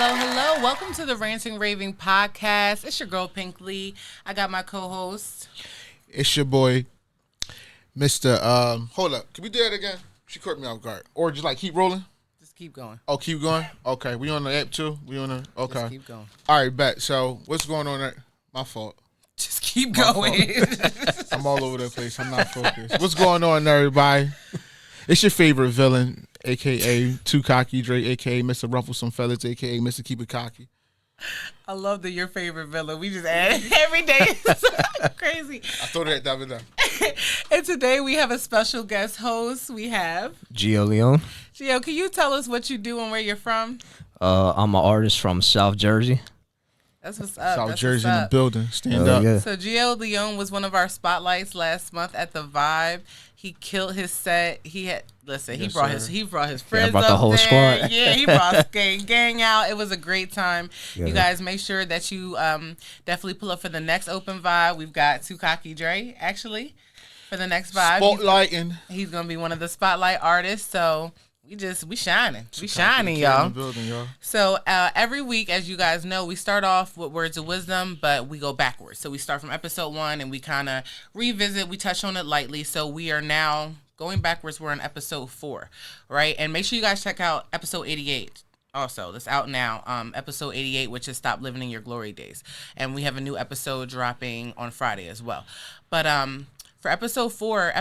Hello. Welcome to the Ranting Raving Podcast. It's your girl, Pink Lee. I got my co-host. It's your boy, Mr. Hold up. Can we do that again? She caught me off guard. Or just keep rolling? Just keep going. Oh, keep going? Okay. We on the app too? Okay. Just keep going. All right, bet. So, what's going on there? My fault. Just keep going. I'm all over the place. I'm not focused. What's going on, everybody? It's your favorite villain, a.k.a. Too Cocky Dre, a.k.a. Mr. Rufflesome Fellas, a.k.a. Mr. Keep It Cocky. I love that your favorite villain. We just add it every day. It's crazy. I thought that down. And today we have a special guest host. We have GIO LEONE. GIO, can you tell us what you do and where you're from? I'm an artist from South Jersey. That's what's up. South Jersey in the building. Stand up. Yeah. So GIO LEONE was one of our spotlights last month at the Vibe. He killed his set. He brought his friends brought up the whole there. squad. Yeah, he brought gang out. It was a great time. Yeah. You guys make sure that you definitely pull up for the next open Vibe. We've got Too Cocky Dre actually for the next Vibe. Spotlighting. He's gonna be one of the spotlight artists. So we shining. We shining, In y'all. the building, y'all. So every week, as you guys know, we start off with words of wisdom, but we go backwards. So we start from episode 1 and we kind of revisit. We touch on it lightly. So we are now going backwards. We're in episode 4, right? And make sure you guys check out episode 88. Also, that's out now. Episode 88, which is Stop Living in Your Glory Days. And we have a new episode dropping on Friday as well. But for episode 4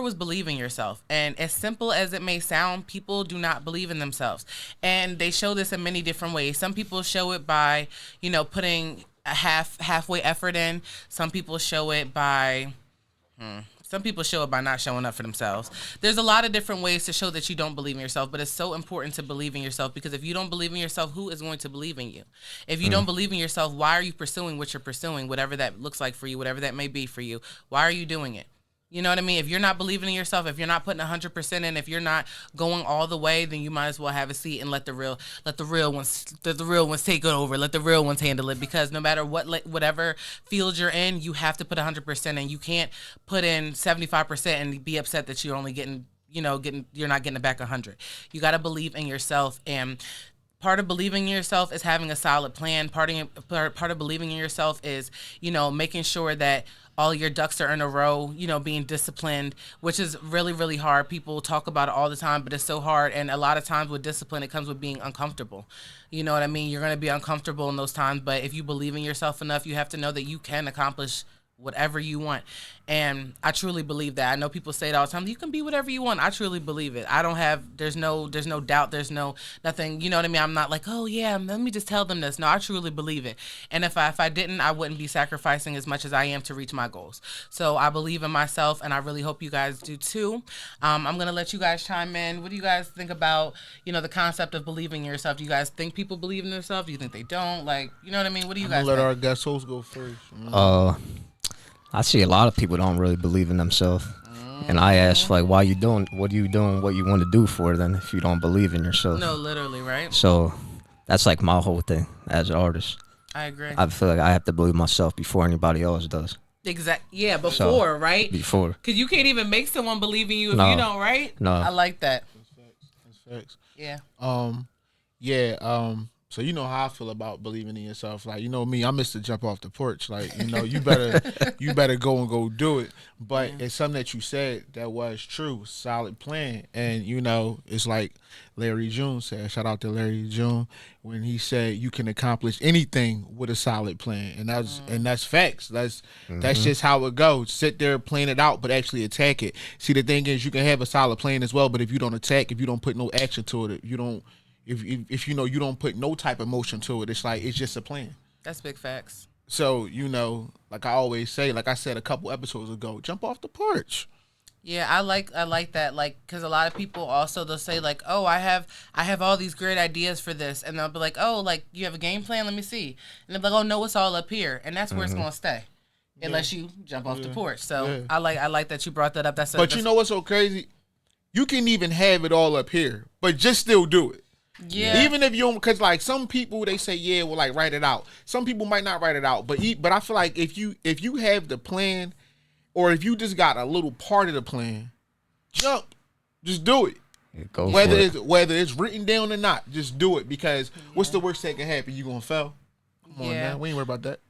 was believe in yourself. And as simple as it may sound, people do not believe in themselves. And they show this in many different ways. Some people show it by, putting a halfway effort in. Some people show it by not showing up for themselves. There's a lot of different ways to show that you don't believe in yourself, but it's so important to believe in yourself, because if you don't believe in yourself, who is going to believe in you? If you don't believe in yourself, why are you pursuing what you're pursuing, whatever that looks like for you, whatever that may be for you? Why are you doing it? You know what I mean? If you're not believing in yourself, if you're not putting 100% in, if you're not going all the way, then you might as well have a seat and let the real ones take it over. Let the real ones handle it, because no matter whatever field you're in, you have to put 100% in. You can't put in 75% and be upset that you're only you're not getting it back 100. You got to believe in yourself, and part of believing in yourself is having a solid plan. Part of believing in yourself is, making sure that all your ducks are in a row, being disciplined, which is really, really hard. People talk about it all the time, but it's so hard. And a lot of times with discipline, it comes with being uncomfortable. You know what I mean? You're going to be uncomfortable in those times, but if you believe in yourself enough, you have to know that you can accomplish whatever you want. And I truly believe that. I know people say it all the time, you can be whatever you want. I truly believe it. There's no doubt. There's nothing, you know what I mean? I'm not like, oh yeah, let me just tell them this. No, I truly believe it. And if I didn't, I wouldn't be sacrificing as much as I am to reach my goals. So I believe in myself, and I really hope you guys do too. I'm going to let you guys chime in. What do you guys think about, the concept of believing in yourself? Do you guys think people believe in themselves? Do you think they don't? You know what I mean? What do you guys let think? our guest host go first. I see a lot of people don't really believe in themselves. And I ask, what are you doing what you want to do for then if you don't believe in yourself? No, literally, right? So that's my whole thing as an artist. I agree. I feel like I have to believe myself before anybody else does. Exactly. Yeah, before, right? Before. Because you can't even make someone believe in you if No. you don't, right? No. I like that. That's facts. Yeah. So you know how I feel about believing in yourself. Me, I'm Mr. Jump Off the Porch. You better go and go do it. But it's something that you said that was true, solid plan. And it's like Larry June said. Shout out to Larry June when he said you can accomplish anything with a solid plan, and that's facts. That's just how it goes. Sit there, plan it out, but actually attack it. See, the thing is, you can have a solid plan as well, but if you don't attack, if you don't put no action to it, you don't. If you don't put no type of motion to it, it's just a plan. That's big facts. So, like I always say, like I said a couple episodes ago, jump off the porch. Yeah, I like that, because a lot of people also, they'll say oh, I have all these great ideas for this, and they'll be like, oh, you have a game plan, let me see, and they'll be like, oh no, it's all up here, and that's where it's gonna stay, unless you jump off the porch. So I like that you brought that up. But you know what's so crazy? You can even have it all up here, but just still do it. Yeah. Even if you don't, because some people, they say, yeah, well, write it out. Some people might not write it out, but I feel like if you have the plan, or if you just got a little part of the plan, just do it. Go whether for it. whether it's written down or not, just do it because what's the worst that can happen? You gonna fail? Come on, man. We ain't worried about that.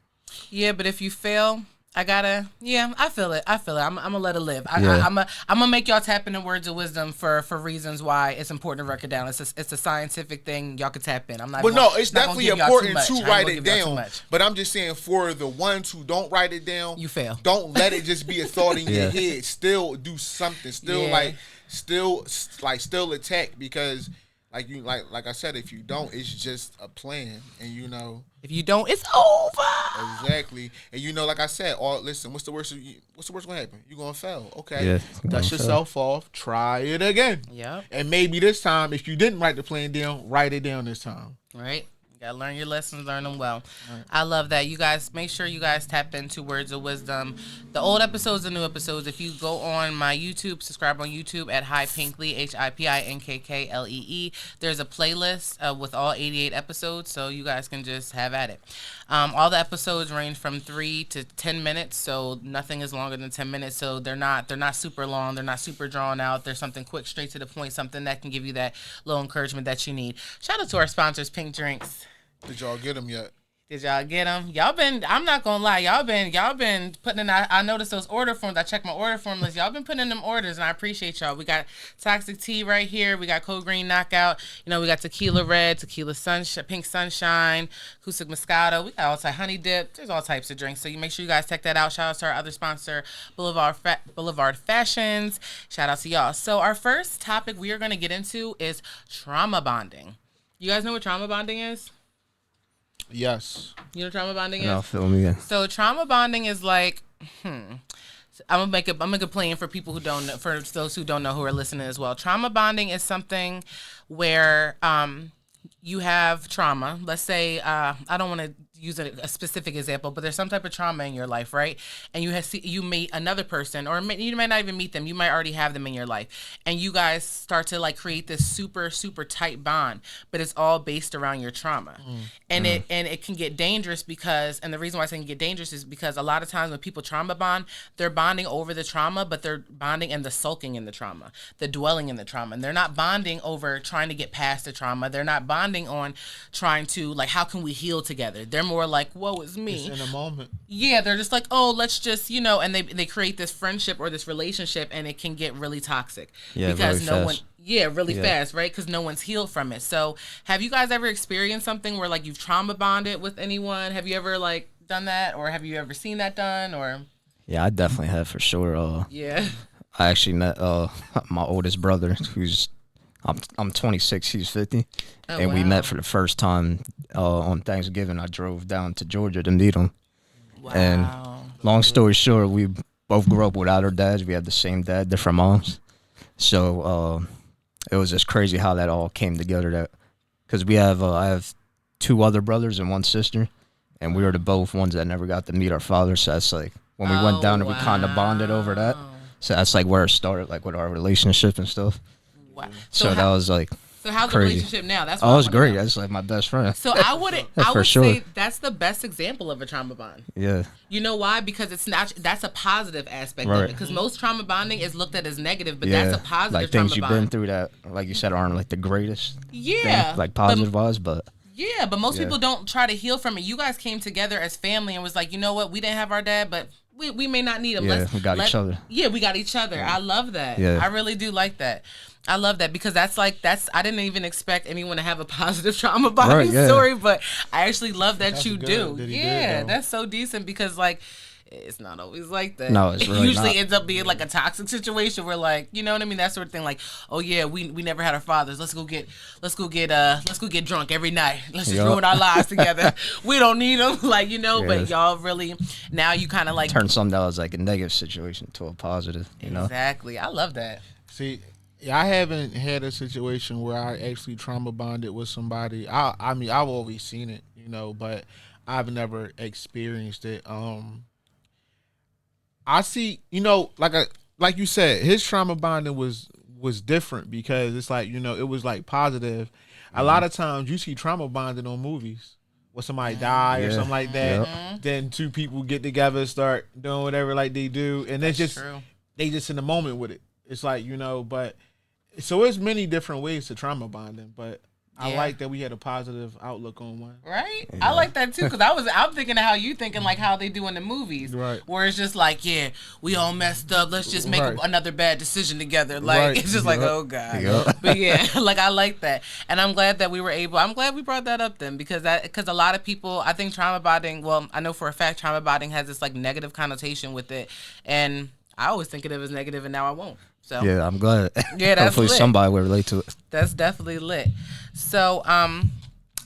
Yeah, but if you fail, I feel it. I'm gonna let it live. Yeah. I'm gonna make y'all tap into words of wisdom for reasons why it's important to write it down. It's a scientific thing. Y'all can tap in. I'm not. But gonna, no, it's not gonna definitely give y'all too important much. to I ain't write gonna it give y'all too down. much. But I'm just saying for the ones who don't write it down, You fail. Don't let it just be a thought in your Yeah. head. Still do something. Still still attack because like I said, if you don't, it's just a plan, and If you don't, it's over. exactly. And like I said, listen, what's the worst gonna happen? You're gonna fail. Okay. Yeah, Dust gonna yourself off, try it again. Yep. And maybe this time, if you didn't write the plan down, write it down this time. Right. You gotta learn your lessons, learn them well. Right. I love that. You guys, make sure you guys tap into Words of Wisdom. The old episodes and new episodes. If you go on my YouTube, subscribe on YouTube at Hi Pinklee, HIPINKKLEE. There's a playlist with all 88 episodes, so you guys can just have at it. All the episodes range from 3 to 10 minutes, so nothing is longer than 10 minutes. So they're not super long. They're not super drawn out. There's something quick, straight to the point, something that can give you that little encouragement that you need. Shout out to our sponsors, Pink Drinks. Did y'all get them yet? Did y'all get them? Y'all been, I'm not gonna lie, y'all been putting in, I noticed those order forms. I checked my order form list. Y'all been putting in them orders, and I appreciate y'all. We got Toxic Tea right here. We got Cold Green Knockout. We got Tequila Red, Tequila Sunshine, Pink Sunshine, Cusick Moscato. We got all types, Honey Dip. There's all types of drinks. So you make sure you guys check that out. Shout out to our other sponsor, Boulevard Fashions. Shout out to y'all. So our first topic we are gonna get into is trauma bonding. You guys know what trauma bonding is? Yes. You know what trauma bonding is? No, fill me in. So trauma bonding is like, I'm gonna make it plain for people who don't know, for those who don't know who are listening as well. Trauma bonding is something where you have trauma. Let's say I don't want to use a specific example, but there's some type of trauma in your life, right? And you meet another person, or you might not even meet them. You might already have them in your life, and you guys start to like create this super super tight bond, but it's all based around your trauma, and it can get dangerous because, and the reason why I say it can get dangerous is because a lot of times when people trauma bond, they're bonding over the trauma, but they're bonding in the sulking in the trauma, the dwelling in the trauma, and they're not bonding over trying to get past the trauma. They're not bonding on trying to like, how can we heal together? They're more like, woe is me. It's in a moment. Yeah, they're just like, oh, let's just, and they create this friendship or this relationship, and it can get really toxic. Yeah, because really no fast. one, really fast, right? Because no one's healed from it. So have you guys ever experienced something where like you've trauma bonded with anyone? Have you ever like done that, or have you ever seen that done, or? Yeah, I definitely have for sure. Yeah. I actually met my oldest brother, who's I'm 26, he's 50, and we met for the first time on Thanksgiving. I drove down to Georgia to meet him. Wow. And long story short, we both grew up without our dads. We had the same dad, different moms. So it was just crazy how that all came together. Because I have two other brothers and one sister, and we were the both ones that never got to meet our father. So that's like when we went down there, we kind of bonded over that. So that's like where it started, like with our relationship and stuff. Wow. So that was like. So how's crazy. the relationship now? That's what it's great. Know. That's like my best friend. So I would sure. say that's the best example of a trauma bond. Yeah. You know why? Because it's not. That's a positive aspect of it. Because most trauma bonding is looked at as negative, but that's a positive. Like trauma things you've been through that, like you said, aren't like the greatest. Yeah. Thing, like positive wise, but. Yeah, but most people don't try to heal from it. You guys came together as family and was like, you know what? We didn't have our dad, but we may not need him. Yeah, we got each other. Yeah, we got each other. I love that. Yeah. I really do like that. I love that because I didn't even expect anyone to have a positive trauma bonding story, but I actually love that you do. Yeah, that's so decent because like it's not always like that. No, it's really it usually not. ends up being like a toxic situation where like, you know what I mean, that sort of thing. Like, oh yeah, we never had our fathers. Let's go get drunk every night. Let's just ruin our lives together. We don't need them, like But y'all really now you kind of like turn something that was like a negative situation to a positive. You know exactly. I love that. See. I haven't had a situation where I actually trauma bonded with somebody. I mean, I've always seen it, but I've never experienced it. I see, like you said, his trauma bonding was different because it's like, it was like positive. A lot of times you see trauma bonding on movies where somebody die or something like that. Yep. Then two people get together, start doing whatever like they do, and they just in the moment with it. It's like, but So it's many different ways to trauma bonding, but I Yeah. like that we had a positive outlook on one. Right? I like that too, because I'm thinking of how you thinking, like how they do in the movies. Right. Where it's just like, yeah, we all messed up. Let's just make Right. another bad decision together. Like, Right. it's just like, Yup. oh God. Yup. But yeah, like I like that. And I'm glad that I'm glad we brought that up then, because a lot of people, I think trauma bonding, well, I know for a fact trauma bonding has this like negative connotation with it. And I always think of it as negative, and now I won't. So Yeah, I'm glad. Yeah, that's Hopefully lit. somebody will relate to it. that's definitely lit. So,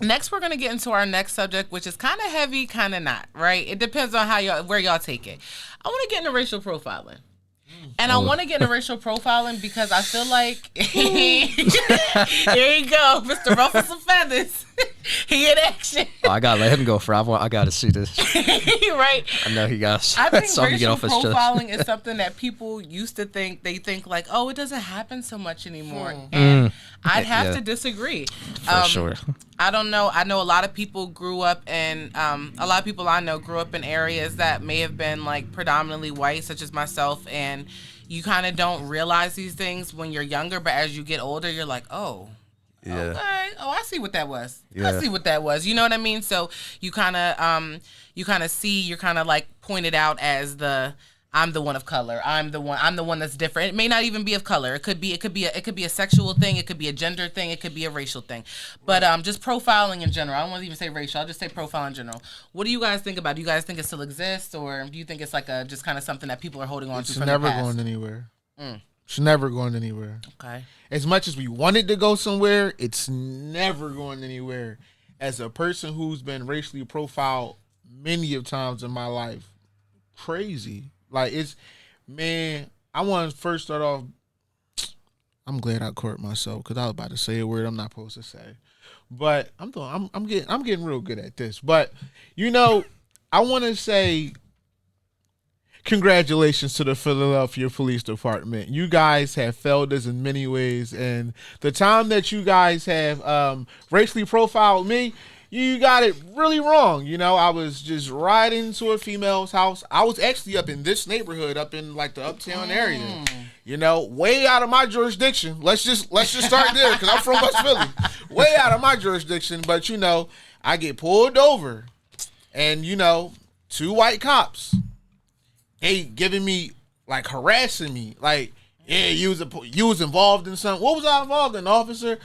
next we're gonna get into our next subject, which is kind of heavy, kind of not. Right? It depends on where y'all take it. I want to get into racial profiling. And I want to get into racial profiling because I feel like here you go, Mr. Ruffle some feathers. He in action. Oh, I gotta let him go for. I gotta see this. Right? I know he got I think something to get racial off his chest. profiling is something that people used to think. They think like, oh, it doesn't happen so much anymore. And I'd have Yeah. to disagree. For sure. I don't know. I know a lot of people grew up in, a lot of people I know grew up in areas that may have been like predominantly white, such as myself. And you kind of don't realize these things when you're younger, but as you get older, you're like, oh, Yeah. okay. Oh, I see what that was. I Yeah. see what that was. You know what I mean? So you kind of see, you're kind of like pointed out as I'm the one of color. I'm the one that's different. It may not even be of color. It could be a sexual thing. It could be a gender thing. It could be a racial thing. But just profiling in general. I don't want to even say racial. I'll just say profile in general. What do you guys think about it? Do you guys think it still exists, or do you think it's like just kind of something that people are holding on to It's from never the past? going anywhere. It's never going anywhere. Okay. As much as we want it to go somewhere, it's never going anywhere. As a person who's been racially profiled many of times in my life, crazy. Like I want to first start off. I'm glad I caught myself because I was about to say a word I'm not supposed to say, but I'm getting real good at this. But I want to say congratulations to the Philadelphia Police Department. You guys have failed us in many ways, and the time that you guys have racially profiled me, you got it really wrong. I was just riding to a female's house. I was actually up in this neighborhood, up in like the uptown area. Way out of my jurisdiction. Let's just start there because I'm from West Philly. Way out of my jurisdiction, but I get pulled over, and two white cops. They giving me like harassing me, like, yeah, you was involved in something. What was I involved in, officer?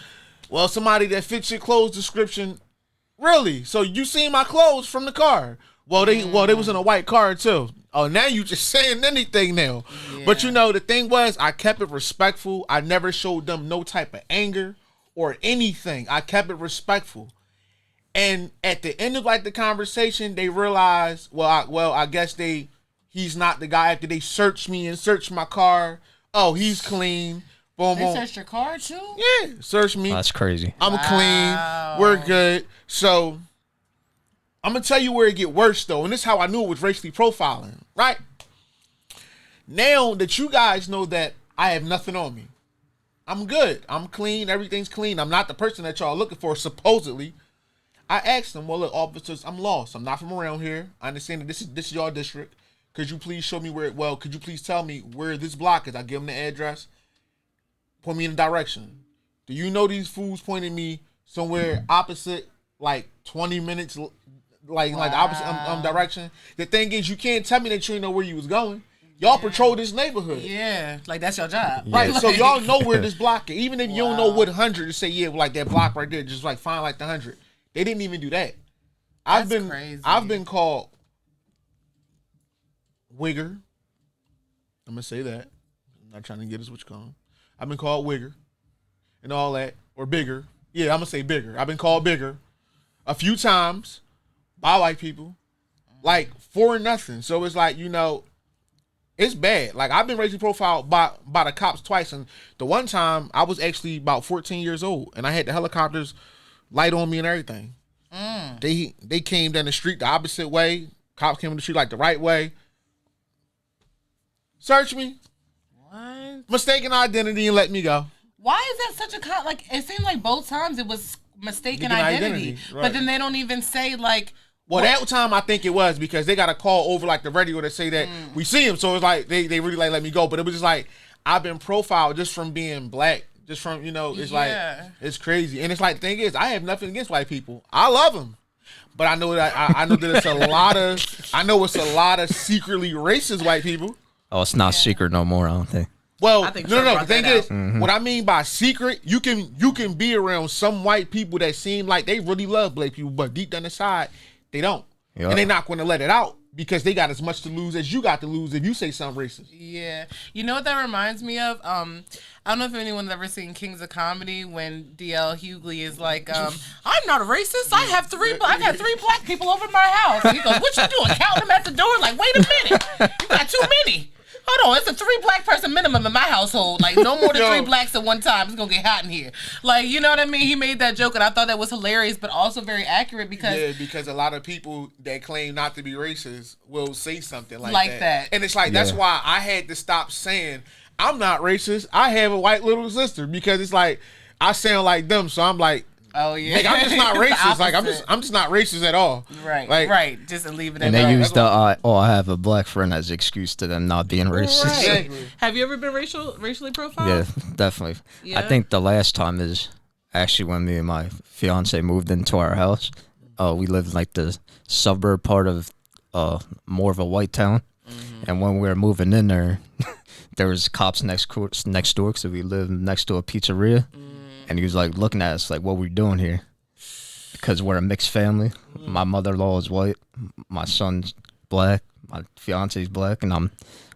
Well, somebody that fits your clothes description. Really? So you seen my clothes from the car? Well, they was in a white car too. Oh, now you just saying anything now. Yeah. But the thing was, I kept it respectful. I never showed them no type of anger or anything. I kept it respectful. And at the end of like the conversation, they realized, I guess he's not the guy. After they searched me and searched my car, oh, he's clean. Boom, They boom. searched your car too? Yeah, search me. That's crazy. I'm clean. We're good. So I'm gonna tell you where it get worse though, and this is how I knew it was racially profiling. Right now that you guys know that I have nothing on me, I'm good. I'm clean. Everything's clean. I'm not the person that y'all looking for. Supposedly, I asked them, well, look, officers, I'm lost. I'm not from around here. I understand that this is your district. Could you please show me could you please tell me where this block is? I give them the address. Point me in the direction. Do you know these fools pointed me somewhere opposite, like 20 minutes, like the opposite direction? The thing is, you can't tell me that you didn't know where you was going. Y'all patrol this neighborhood. Yeah, like that's your job. Right, Like, so y'all know where this block is. Even if you don't know what 100 to say, yeah, like that block right there, just like find like the 100. They didn't even do that. I've been called wigger. I'm gonna say that. I'm not trying to get us what you call them. I've been called wigger and all that, or bigger. Yeah, I'm gonna say bigger. I've been called bigger a few times by white people, like for nothing. So it's like, it's bad. Like I've been racially profiled by the cops twice, and the one time I was actually about 14 years old, and I had the helicopters light on me and everything. They came down the street the opposite way. Cops came in the street like the right way. Search me. What? Mistaken identity and let me go. Why is that such a like? It seemed like both times it was mistaken identity, right. But then they don't even say like. Well, that time I think it was because they got a call over like the radio to say that we see him. So it's like they really like let me go. But it was just like I've been profiled just from being black Just from it's Yeah. like it's crazy, and it's like the thing is, I have nothing against white people. I love them, but I know that I know that it's a lot of secretly racist white people. Oh, it's not secret no more. I don't think. Well, I think no. Trump The brought thing that is, out. what I mean by secret, you can be around some white people that seem like they really love black people, but deep down inside, they don't, Yep. and they're not going to let it out because they got as much to lose as you got to lose if you say something racist. Yeah. You know what that reminds me of? I don't know if anyone's ever seen Kings of Comedy when D.L. Hughley is like, I'm not a racist. I got 3 black people over my house. And he goes, what you doing? Counting them at the door? Like, wait a minute. You got too many. Hold on, it's a 3 black person minimum in my household. Like, no more than 3 blacks at one time. It's gonna get hot in here. Like, you know what I mean? He made that joke, and I thought that was hilarious, but also very accurate because a lot of people that claim not to be racist will say something like that. And it's like that's why I had to stop saying I'm not racist. I have a white little sister because it's like I sound like them, so I'm like, oh yeah, like, I'm just not The racist. Like opposite. I'm just not racist at all. Right, like, right. Just leave it. And at they that. use the I have a black friend as excuse to them not being racist. Right. Exactly. Have you ever been racially profiled? Yeah, definitely. Yeah? I think the last time is actually when me and my fiance moved into our house. We lived in like the suburb part of more of a white town, and when we were moving in there, there was cops next door, so we lived next to a pizzeria, and he was like looking at us like, "What we doing here?" Because we're a mixed family. My mother-in-law is white, my son's black, my fiance's black, and I'm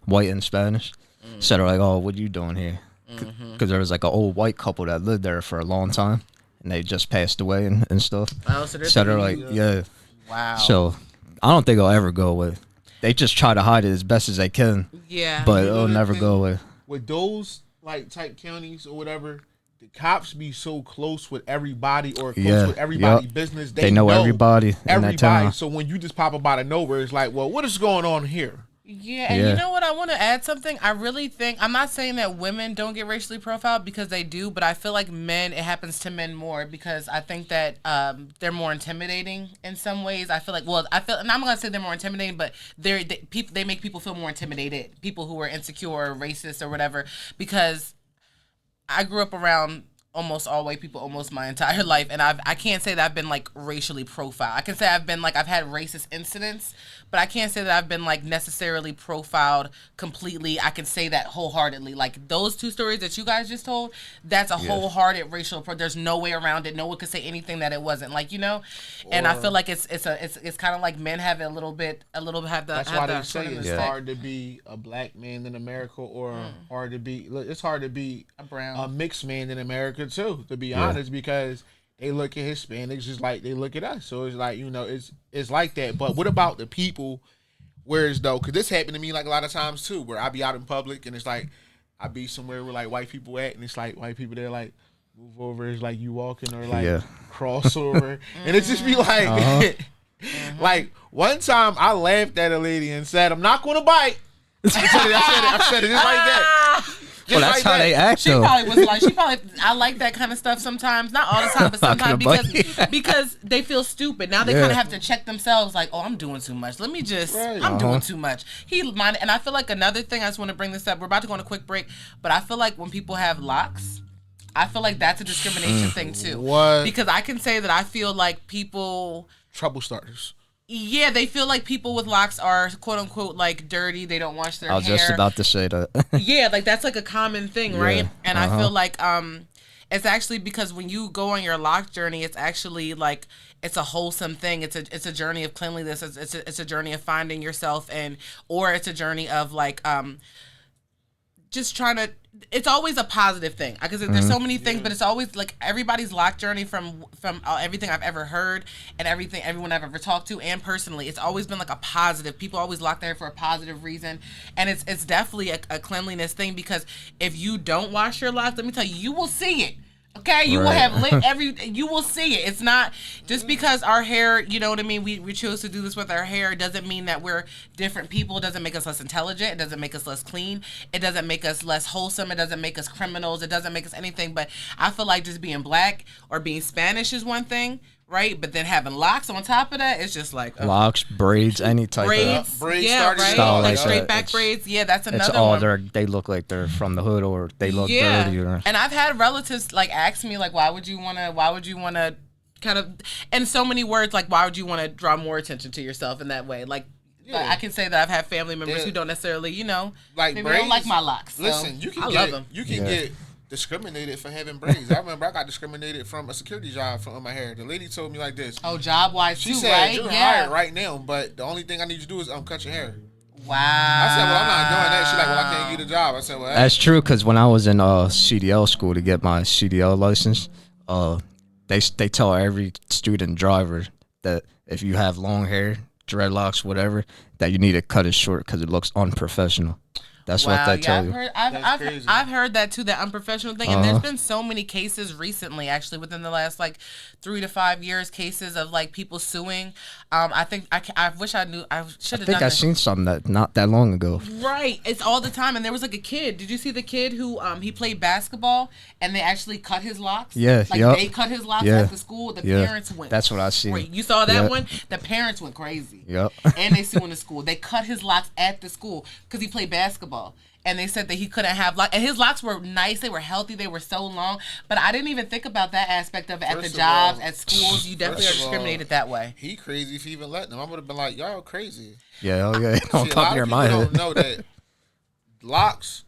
white and Spanish. So they're like, "Oh, what you doing here?" Because there was like an old white couple that lived there for a long time, and they just passed away and stuff. Oh, So they're like, yeah. wow. So I don't think it'll ever go away. They just try to hide it as best as they can, yeah, but it'll never go away. With those like type counties or whatever, the cops be so close with everybody or close with everybody's business. They know everybody in that town. So when you just pop up out of nowhere, it's like, well, what is going on here? Yeah, and you know what? I want to add something. I really think, I'm not saying that women don't get racially profiled because they do, but I feel like men, it happens to men more because I think that they're more intimidating in some ways. I feel like, and I'm going to say they're more intimidating, but they make people feel more intimidated. People who are insecure or racist or whatever, because I grew up around almost all white people almost my entire life, and I can't say that I've been like racially profiled. I can say I've had racist incidents, but I can't say that I've been like necessarily profiled completely. I can say that wholeheartedly. Like those 2 stories that you guys just told, that's a wholehearted racial there's no way around it. No one could say anything that it wasn't, like, you know. And I feel like it's kind of like men have it a little bit have the That's have why the they say it's respect. hard to be a black man in America or hard to be. It's hard to be a mixed man in America too. To be honest, because they look at Hispanics just like they look at us. So it's like, it's like that. But what about the people? Whereas though, because this happened to me like a lot of times too, where I be out in public and it's like I be somewhere where like white people at, and it's like white people there like move over, it's like you walking or like cross over, and it just be like, like one time I laughed at a lady and said, "I'm not going to bite." I said it just like that. Well, that's how they act. She probably was like, I like that kind of stuff sometimes, not all the time, but sometimes because they feel stupid. Now they kind of have to check themselves, like, oh, I'm doing too much. Let me just, I'm doing too much. And I feel like another thing, I just want to bring this up. We're about to go on a quick break, but I feel like when people have locks, I feel like that's a discrimination thing too. What? Because I can say that I feel like people trouble starters. Yeah, they feel like people with locks are quote unquote like dirty. They don't wash their hair. I was just about to say that. Yeah, like that's like a common thing, right? And I feel like it's actually because when you go on your lock journey, it's actually like it's a wholesome thing. It's a journey of cleanliness. It's a journey of finding yourself, or it's a journey of like just trying to. It's always a positive thing because there's so many things, but it's always like everybody's lock journey from everything I've ever heard and everyone I've ever talked to, and personally, it's always been like a positive. People always lock there for a positive reason, and it's definitely a cleanliness thing because if you don't wash your locks, let me tell you, you will see it. Okay, you will have you will see it. It's not just because our hair, you know what I mean, we choose to do this with our hair doesn't mean that we're different people. It doesn't make us less intelligent. It doesn't make us less clean. It doesn't make us less wholesome. It doesn't make us criminals. It doesn't make us anything. But I feel like just being black or being Spanish is one thing, right? But then having locks on top of that, it's just like locks, braids, any type braids, of braids yeah, right, style like like straight that. back braids. Yeah, that's It's another all one. they look like they're from the hood or they look dirty. Or, And I've had relatives like ask me like, why would you wanna kind of, in so many words, like why would you want to draw more attention to yourself in that way? Like I can say that I've had family members who don't necessarily, like maybe braids, don't like my locks. So listen, you can love them. You can get discriminated for having braids. I remember I got discriminated from a security job for my hair. The lady told me like this. Oh, job wise too, she said, right? You're hired right now, but the only thing I need you to do is cut your hair. Wow. I said, well, I'm not doing that. She's like, well, I can't get a job. I said, well, that's true, because when I was in CDL school to get my CDL license, they tell every student driver that if you have long hair, dreadlocks, whatever, that you need to cut it short because it looks unprofessional. That's what they tell you. I've heard that too, that unprofessional thing. And there's been so many cases recently, actually, within the last like 3 to 5 years, cases of like people suing. I wish I knew. I should have done. I seen something that not that long ago. Right, it's all the time. And there was like a kid. Did you see the kid who he played basketball and they actually cut his locks? Yeah, like they cut his locks at the school. The parents went. That's what I seen. Crazy. You saw that one? The parents went crazy. Yep. And they suing the school. They cut his locks at the school because he played basketball. And they said that he couldn't have locks. And his locks were nice. They were healthy. They were so long. But I didn't even think about that aspect of it at the jobs, at schools. You definitely are discriminated that way. He crazy for even letting them. I would have been like, y'all crazy. Yeah, don't come near my head. Don't know that locks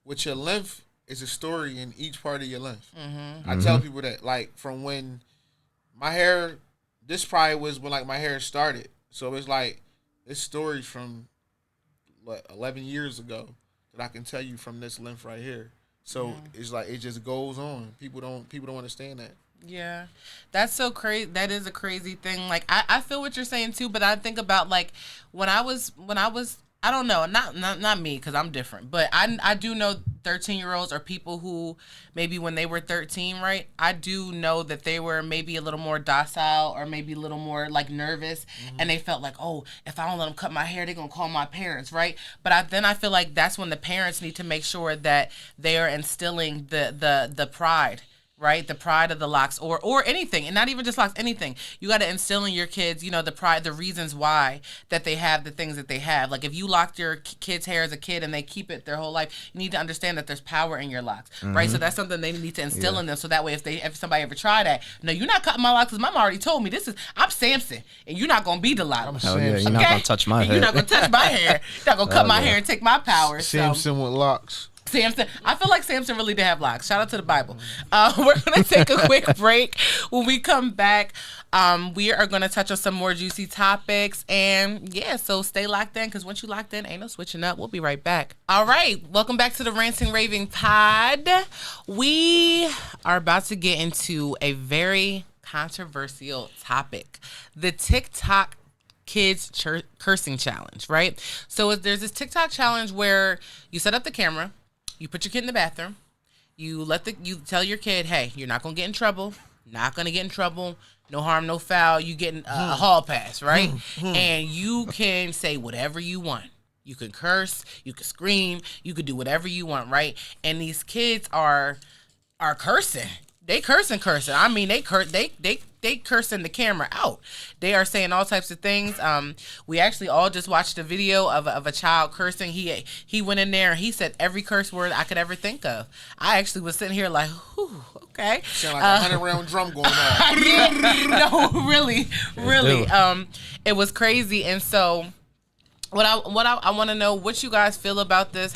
with your length is a story in each part of your length. Mm-hmm. I tell people that, like, from when my hair, this probably was when, like, my hair started. So it's like, it's stories from, 11 years ago that I can tell you from this length right here. So it's like it just goes on. People don't understand that. Yeah, that's so crazy. That is a crazy thing. Like I feel what you're saying too, but I think about like when I was I don't know, not me because I'm different, but I do know 13-year-olds or people who maybe when they were 13, right? I do know that they were maybe a little more docile or maybe a little more like nervous, and they felt like, oh, if I don't let them cut my hair, they're gonna call my parents, right? But then I feel like that's when the parents need to make sure that they are instilling the pride. Right, the pride of the locks, or anything, and not even just locks, anything. You got to instill in your kids, the pride, the reasons why that they have the things that they have. Like if you locked your kid's hair as a kid and they keep it their whole life, you need to understand that there's power in your locks, right? So that's something they need to instill in them. So that way, if somebody ever try that, no, you're not cutting my locks because Mama already told me I'm Samson, and you're not gonna be Delilah. You're not gonna touch my hair. You're not gonna touch my hair. You're not gonna cut my hair and take my power. Samson with locks. Samson. I feel like Samson really did have locks. Shout out to the Bible. We're going to take a quick break. When we come back, we are going to touch on some more juicy topics. And so stay locked in because once you locked in, ain't no switching up. We'll be right back. All right. Welcome back to the Ranting Raving Pod. We are about to get into a very controversial topic. The TikTok kids cursing challenge, right? So there's this TikTok challenge where you set up the camera. You put your kid in the bathroom. You tell your kid, hey, you're not gonna get in trouble. Not gonna get in trouble. No harm, no foul. You getting a hall pass, right? And you can say whatever you want. You can curse. You can scream. You could do whatever you want, right? And these kids are cursing. They cursing. I mean, they cursing the camera out. They are saying all types of things. We actually all just watched a video of a child cursing. He went in there and he said every curse word I could ever think of. I actually was sitting here like, whew, okay. Sound like a 100-round drum going on. No, really. It was crazy. And so What I want to know, what you guys feel about this?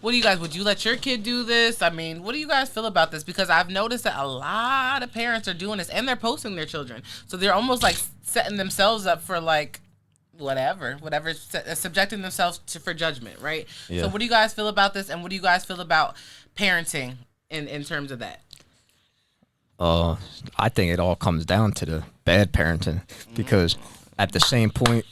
Would you let your kid do this? I mean, what do you guys feel about this? Because I've noticed that a lot of parents are doing this and they're posting their children. So they're almost like setting themselves up for like whatever, subjecting themselves for judgment, right? Yeah. So what do you guys feel about this? And what do you guys feel about parenting in terms of that? I think it all comes down to the bad parenting because at the same point,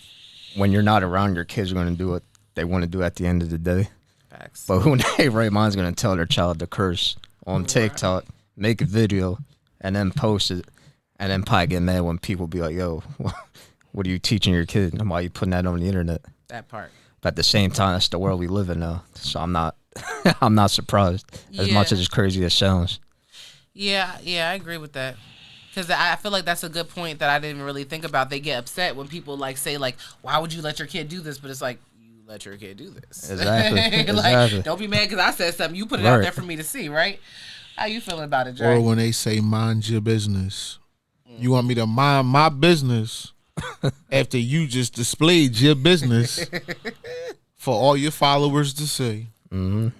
when you're not around, your kids are going to do what they want to do at the end of the day. Facts. But who in their right mind is going to tell their child to curse on TikTok, make a video, and then post it, and then probably get mad when people be like, yo, what are you teaching your kid? And why are you putting that on the internet? That part. But at the same time, that's the world we live in now. So I'm not surprised as much as it's crazy as it sounds. Yeah, I agree with that. Because I feel like that's a good point that I didn't really think about. They get upset when people like say like, why would you let your kid do this? But it's like, you let your kid do this. Exactly. Like, Exactly. don't be mad because I said something. You put it out there for me to see, right? How you feeling about it, Dre? Or when they say mind your business. You want me to mind my business after you just displayed your business for all your followers to see. Mm-hmm.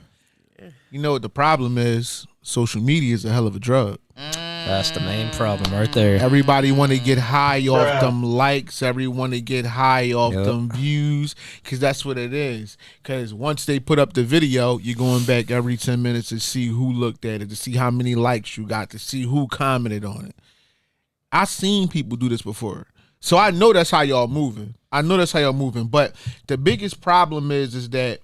You know what the problem is? Social media is a hell of a drug. That's the main problem right there. Everybody want to get high off them likes. Everyone to get high off them views, because that's what it is. Because once they put up the video, you're going back every 10 minutes to see who looked at it, to see how many likes you got, to see who commented on it. I seen people do this before. So I know that's how y'all moving. But the biggest problem is that,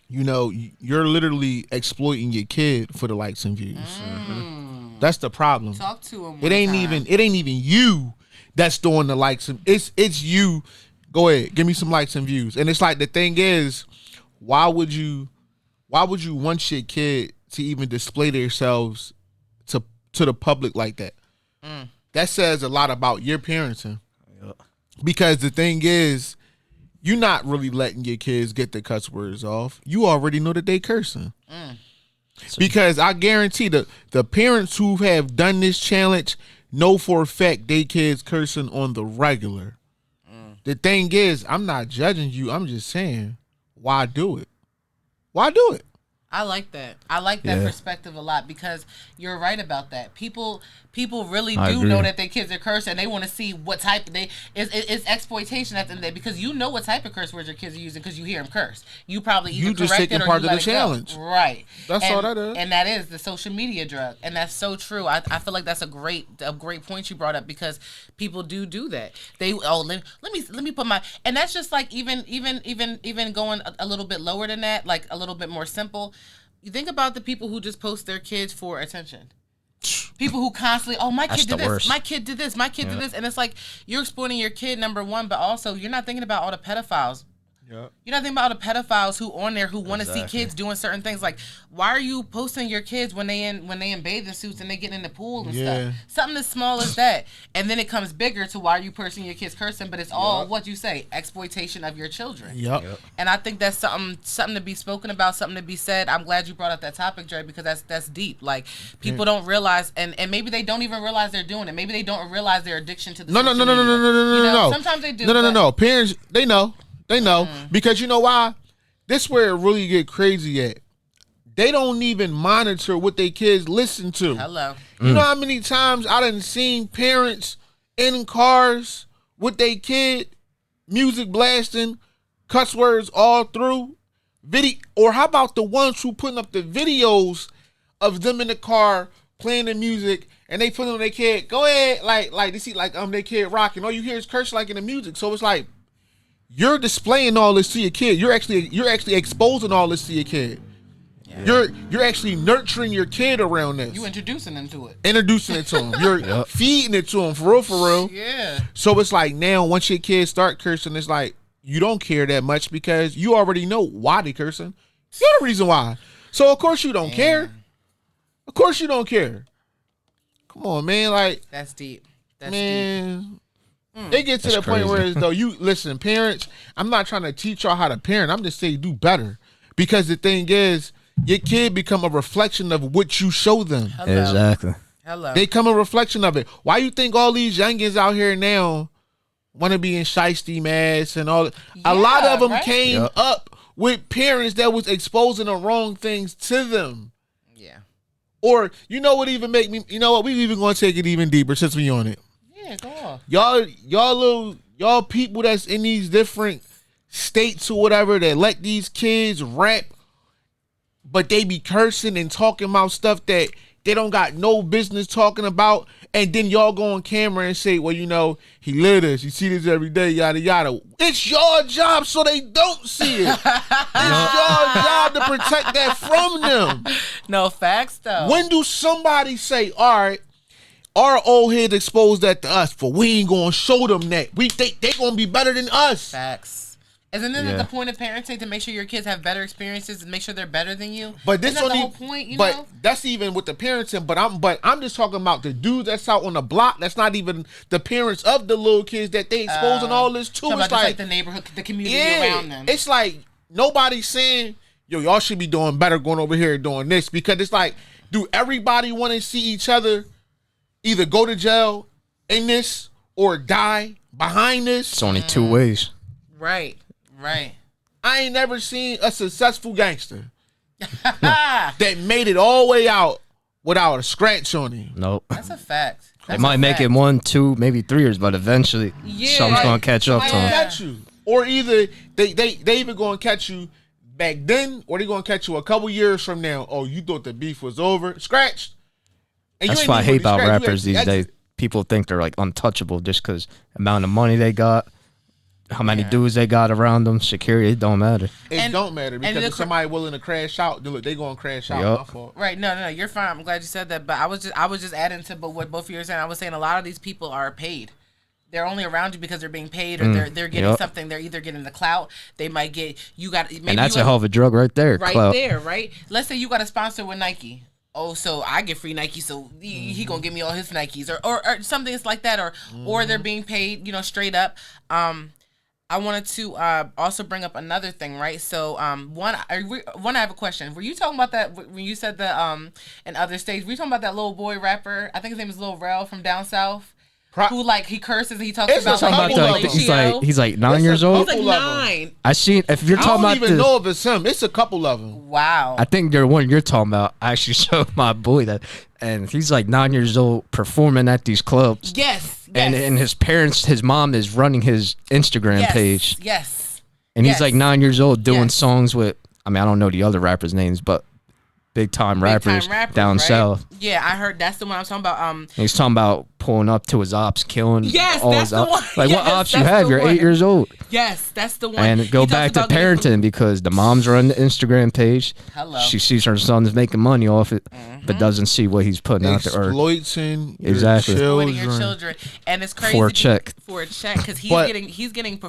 you know, you're literally exploiting your kid for the likes and views. Mm-hmm. That's the problem. Talk to him. It ain't even you that's doing the likes and it's you. Go ahead, give me some likes and views. And it's like, the thing is, why would you want your kid to even display themselves to the public like that? That says a lot about your parenting. Because the thing is, you're not really letting your kids get the cuss words off. You already know that they cursing. Because I guarantee the parents who have done this challenge know for a fact they kids cursing on the regular. The thing is, I'm not judging you. I'm just saying, why do it? Why do it? I like that. I like that perspective a lot, because you're right about that. People really do know that their kids are cursed, and they want to see what type it's exploitation at the end of the day, because you know what type of curse words your kids are using because you hear them curse. You probably either just correct taking it or part you of let the it challenge. Go. Right. That's all that is. And that is the social media drug, and that's so true. I feel like that's a great point you brought up, because people do that. They let me put my, and that's just like even going a little bit lower than that, like a little bit more simple. You think about the people who just post their kids for attention. People who constantly, my kid did this, worst. my kid did this, my kid did this. And it's like, you're exploiting your kid, number one, but also you're not thinking about all the pedophiles. Yep. You're not thinking about all the pedophiles who on there who want to see kids doing certain things. Like, why are you posting your kids when they in bathing suits and they get in the pool and stuff? Something as small as that. And then it comes bigger to why are you posting your kids cursing, but it's all what you say, exploitation of your children. Yep. And I think that's something to be spoken about, something to be said. I'm glad you brought up that topic, Dre, because that's deep. Like, people don't realize, and maybe they don't even realize they're doing it. Maybe they don't realize their addiction to the social media. No. Sometimes they do. No. Parents, they know. They know, because you know why? This where it really get crazy at. They don't even monitor what their kids listen to. Hello. You know how many times I done seen parents in cars with their kid, music blasting, cuss words all through, video, or how about the ones who putting up the videos of them in the car playing the music, and they put on their kid, go ahead, like they see like their kid rocking. All you hear is curse like in the music. So it's like, you're displaying all this to your kid. You're actually exposing all this to your kid. Yeah. You're actually nurturing your kid around this. You introducing them to it. Introducing it to them. You're feeding it to them for real. Yeah. So it's like, now once your kids start cursing, it's like you don't care that much because you already know why they cursing. You know the reason why. So of course you don't care. Of course you don't care. Come on, man. Like, that's deep. That's man. Deep. They get to the point where it's though, you listen, parents, I'm not trying to teach y'all how to parent. I'm just saying do better. Because the thing is, your kid become a reflection of what you show them. Hello. Exactly. Hello. They come a reflection of it. Why you think all these youngins out here now want to be in shiesty masks and all? A lot of them came up with parents that was exposing the wrong things to them. Yeah. Or, you know what even make me, you know what, we even going to take it even deeper since we on it. Yeah, go on. Y'all people that's in these different states or whatever that let these kids rap, but they be cursing and talking about stuff that they don't got no business talking about, and then y'all go on camera and say, well, you know, he lit us, you see this every day, yada yada. It's your job so they don't see it. It's your job to protect that from them. No, facts though. When do somebody say, all right, our old head exposed that to us, but we ain't gonna show them that. They gonna be better than us. Facts. Isn't it the point of parenting to make sure your kids have better experiences and make sure they're better than you? But this Isn't that only the whole point, but that's even with the parenting. But I'm just talking about the dudes that's out on the block. That's not even the parents of the little kids that they exposing all this to. It's like the neighborhood, the community around them. It's like nobody's saying, yo, y'all should be doing better going over here and doing this, because it's like, do everybody want to see each other either go to jail in this or die behind this? It's only two ways. Right. I ain't never seen a successful gangster that made it all the way out without a scratch on him. Nope. That's a fact. They might make it 1, 2, maybe 3 years, but eventually something's gonna catch up to them. Catch you. Or either they even gonna catch you back then, or they gonna catch you a couple years from now. Oh, you thought the beef was over? Scratched. And that's what I hate about rappers these days. People think they're like untouchable just because amount of money they got, how many dudes they got around them, security, it don't matter. It don't matter, because if somebody willing to crash out, they gonna crash out. Yep. My fault. Right, no, you're fine. I'm glad you said that. But I was just adding to what both of you were saying. I was saying a lot of these people are paid. They're only around you because they're being paid, or they're getting something. They're either getting the clout. They might get and that's a hell of a drug right there. Right clout. there, right. Let's say you got a sponsor with Nike. Oh, so I get free Nike, so he gonna give me all his Nikes, or something like that, or they're being paid, straight up. I wanted to also bring up another thing, right? So, one, I have a question. Were you talking about that when you said the in other states? Were you talking about that little boy rapper? I think his name is Lil Rel from down south. Who he curses and he talks about he's like 9 years old. He's like 9. I seen if you're talking about I don't even know if it's him. It's a couple of them. Wow. I think the one you're talking about. I actually showed my boy that, and he's like 9 years old performing at these clubs. Yes. And his mom is running his Instagram page. Yes. And he's like 9 years old doing songs with. I mean, I don't know the other rappers' names, but big time rappers down south. Yeah, I heard that's the one I was talking about. He's talking about pulling up to his ops, killing all that's his ops. The one. Like, what ops you have? You're 8 years old. Yes, that's the one. And go back to parenting, because the mom's running the Instagram page. Hello. She sees her son is making money off it, but doesn't see what he's putting out there. Exploiting your children. And it's crazy for a check, because he's getting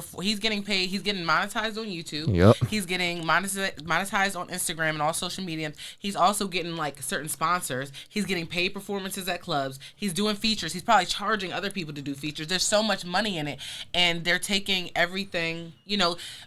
paid. He's getting monetized on YouTube. Yep. He's getting monetized on Instagram and all social media. He's also getting like certain sponsors. He's getting paid performances at clubs. He's doing features. He's probably charging other people to do features. There's so much money in it, and they're taking everything.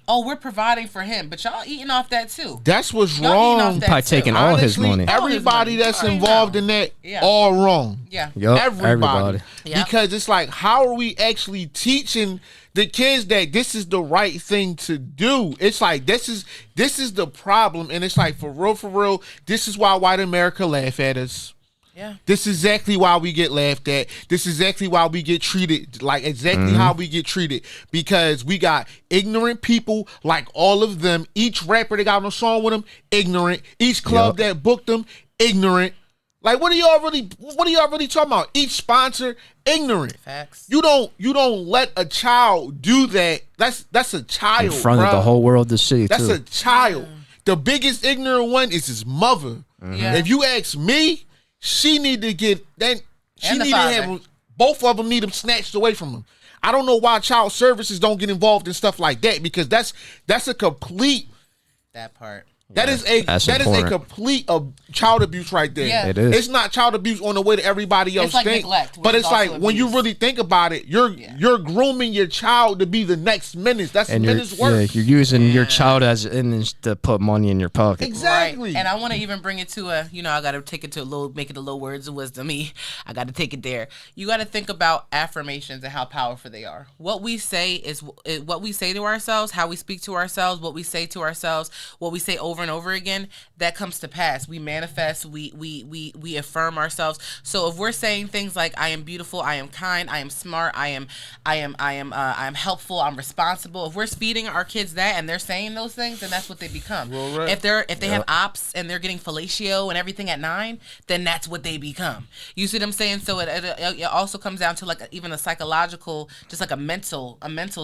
Oh, we're providing for him, but y'all eating off that too. That's what's wrong. Probably taking all his money. Everybody that's involved in that, all wrong. Yeah. Yep. Everybody. Yep. Because it's like, how are we actually teaching the kids that this is the right thing to do? It's like, this is the problem. And it's like, for real, this is why white America laugh at us. Yeah. This is exactly why we get laughed at. This is exactly why we get treated like exactly how we get treated. Because we got ignorant people like all of them. Each rapper that got on a song with them, ignorant. Each club that booked them, ignorant. Like, what are y'all really talking about? Each sponsor, ignorant. Facts. You don't let a child do that. That's a child in front of the whole world to see. That's a child. The biggest ignorant one is his mother. Yeah. If you ask me, she need to get that. She need to have both of them need them snatched away from them. I don't know why child services don't get involved in stuff like that, because that's a complete. That part. That is a complete child abuse right there. Yeah. It is. It's not child abuse on the way that everybody else like thinks. Neglect, but it's like when you really think about it, you're grooming your child to be the next menace. That's menace work. Yeah, you're using your child as an image to put money in your pocket. Exactly. Right. And I want to even bring it to I got to take it to make it a little words of wisdom. I got to take it there. You got to think about affirmations and how powerful they are. What we say is what we say to ourselves, how we speak to ourselves, what we say to ourselves, what we say over and over again, that comes to pass. We manifest, we affirm ourselves. So if we're saying things like, I am beautiful, I am kind, I am smart, I am helpful, I'm responsible. If we're feeding our kids that and they're saying those things, then that's what they become. Well, right. If they have ops and they're getting fellatio and everything at 9, then that's what they become. You see what I'm saying? So it also comes down to like even a psychological, just like a mental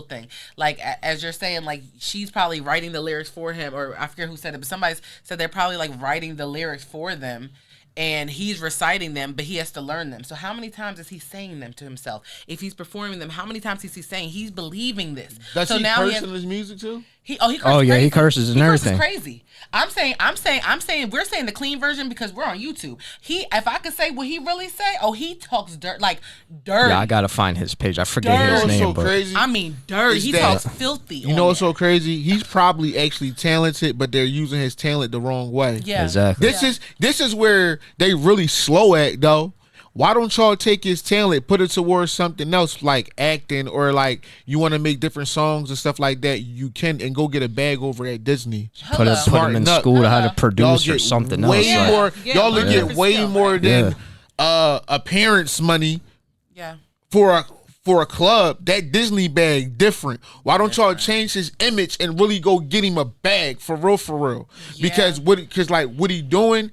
thing. Like as you're saying, like she's probably writing the lyrics for him, or I forget who said it, but somebody said they're probably like writing the lyrics for them, and he's reciting them, but he has to learn them. So how many times is he saying them to himself? If he's performing them, how many times is he saying he's believing this? Does so he now curse in his music too? He curses. Oh, yeah, he crazy. curses and he everything. Curses crazy. I'm saying we're saying the clean version because we're on YouTube. If I could say what he really say, he talks dirt like dirty. Yeah, I gotta find his page. I forget his name, so but crazy. I mean dirty. He talks filthy. You know what's so crazy? He's probably actually talented, but they're using his talent the wrong way. Yeah, exactly. This is where they really slow at though. Why don't y'all take his talent, put it towards something else like acting or like you want to make different songs and stuff like that? You can and go get a bag over at Disney. Put him in school to how to produce or something else. Y'all get way more than a parent's money. Yeah. For a club, that Disney bag different. Why don't y'all change his image and really go get him a bag for real? Yeah. Because what he doing?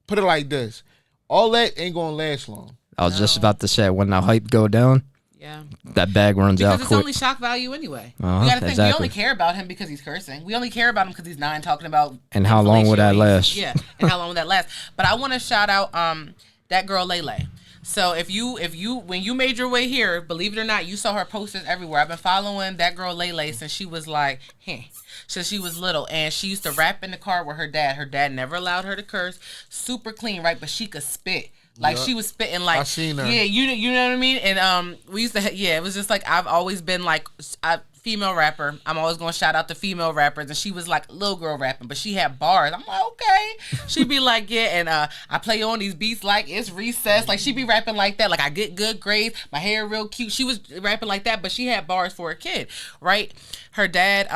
Put it like this. All that ain't gonna last long. I was just about to say when the hype go down, that bag runs out because it's quick. only shock value anyway. We gotta think we only care about him because he's cursing. We only care about him because he's 9 talking about. And how long would that last? Yeah, and how long would that last? But I want to shout out that girl Lele. So if you when you made your way here, believe it or not, you saw her posters everywhere. I've been following that girl Lele since she was like, since she was little, and she used to rap in the car with her dad. Her dad never allowed her to curse. Super clean, right? But she could spit. Like she was spitting like, I seen her. Yeah, you know what I mean? And we used to it was just like I've always been like female rapper. I'm always gonna shout out the female rappers, and she was like little girl rapping, but she had bars. I'm like, okay. She'd be like, and I play on these beats like it's recess. Like she'd be rapping like that. Like I get good grades, my hair real cute. She was rapping like that, but she had bars for a kid, right? Her dad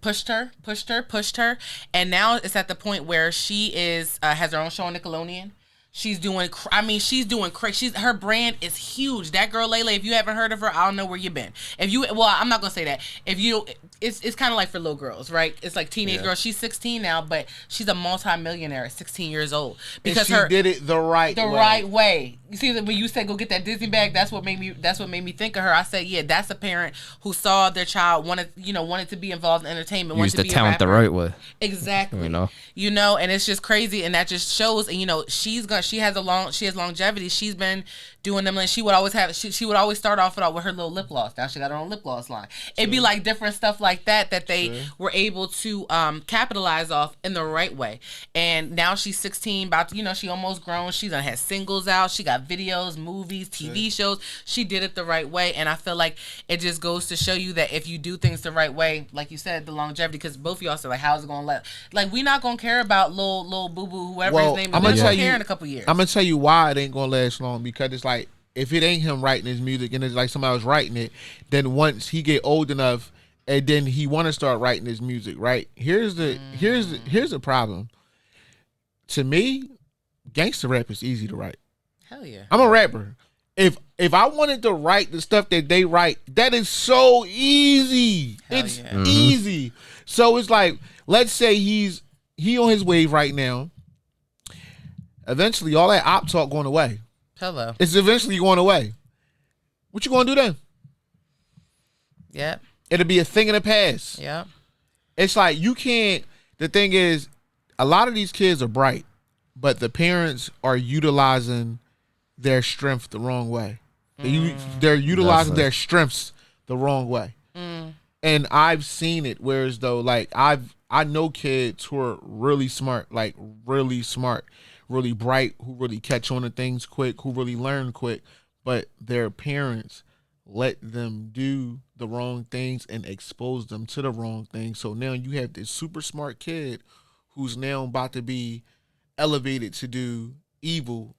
pushed her, and now it's at the point where she is has her own show on Nickelodeon. She's doing crazy. Her brand is huge. That girl Lele, if you haven't heard of her, I don't know where you've been. I'm not gonna say that. It's kind of like for little girls, right? It's like teenage girls. She's 16 now, but she's a multi-millionaire at 16 years old because she did it the right way. You see that when you said go get that Disney bag, that's what made me think of her. I said, yeah, that's a parent who saw their child wanted to be involved in entertainment. Use the talent the right way. Exactly. And it's just crazy, and that just shows. And she has longevity. She's been doing them, and she would always start off with her little lip gloss. Now she got her own lip gloss line. It'd be like different stuff like that they were able to capitalize off in the right way. And now she's 16, she almost grown. She done had singles out. She got videos, movies, TV shows. She did it the right way, and I feel like it just goes to show you that if you do things the right way, like you said, the longevity. Because both of y'all said like, how's it gonna we not gonna care about little boo boo whoever his name is. I'm gonna tell you in a couple years. I'm gonna tell you why it ain't gonna last long, because it's like if it ain't him writing his music and it's like somebody else writing it, then once he get old enough and then he want to start writing his music, right? Here's the problem. To me, gangster rap is easy to write. Hell yeah. I'm a rapper. If I wanted to write the stuff that they write, that is so easy. It's easy. So it's like, let's say he on his wave right now. Eventually, all that op talk going away. Hello. It's eventually going away. What you gonna do then? Yep. It'll be a thing in the past. Yep. It's like you can't. The thing is, a lot of these kids are bright, but the parents are utilizing their strength the wrong way. They're utilizing their strengths the wrong way. And I've seen it. Whereas though, like I know kids who are really smart, really bright, who really catch on to things quick, who really learn quick, but their parents let them do the wrong things and expose them to the wrong things. So now you have this super smart kid who's now about to be elevated to do evil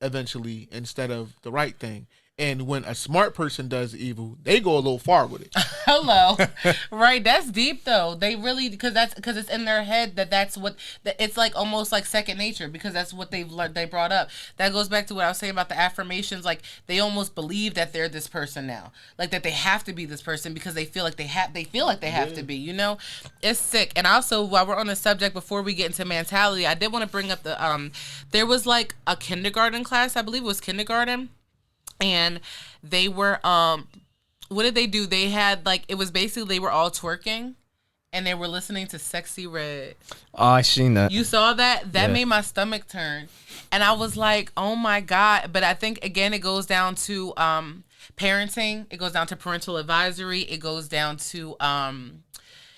eventually instead of the right thing. And when a smart person does evil, they go a little far with it. Hello. Right. That's deep though. They really, because it's in their head that's what, it's like almost like second nature, because that's what they've learned, they brought up. That goes back to what I was saying about the affirmations. Like they almost believe that they're this person now, like that they have to be this person because they feel like they have to be, it's sick. And also, while we're on the subject, before we get into mentality, I did want to bring up the, there was like a kindergarten class, I believe it was kindergarten. And they were, what did they do? They had like, it was basically, they were all twerking and they were listening to Sexy Red. Oh, I seen that. You saw that? That made my stomach turn. And I was like, oh my God. But I think, again, it goes down to parenting. It goes down to parental advisory. It goes down to,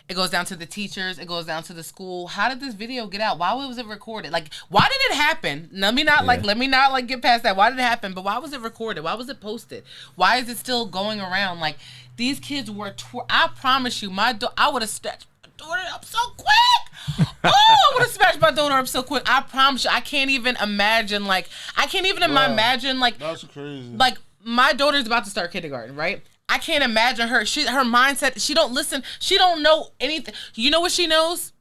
It goes down to the teachers. It goes down to the school. How did this video get out? Why was it recorded? Like, why did it happen? Let me not get past that. Why did it happen? But why was it recorded? Why was it posted? Why is it still going around? Like, these kids were. I promise you, I would have snatched my daughter up so quick. I would have smashed my daughter up so quick. I promise you, I can't even imagine. Like, imagine. Like, that's crazy. Like, my daughter's about to start kindergarten, right? I can't imagine her. Her mindset. She don't listen. She don't know anything. You know what she knows?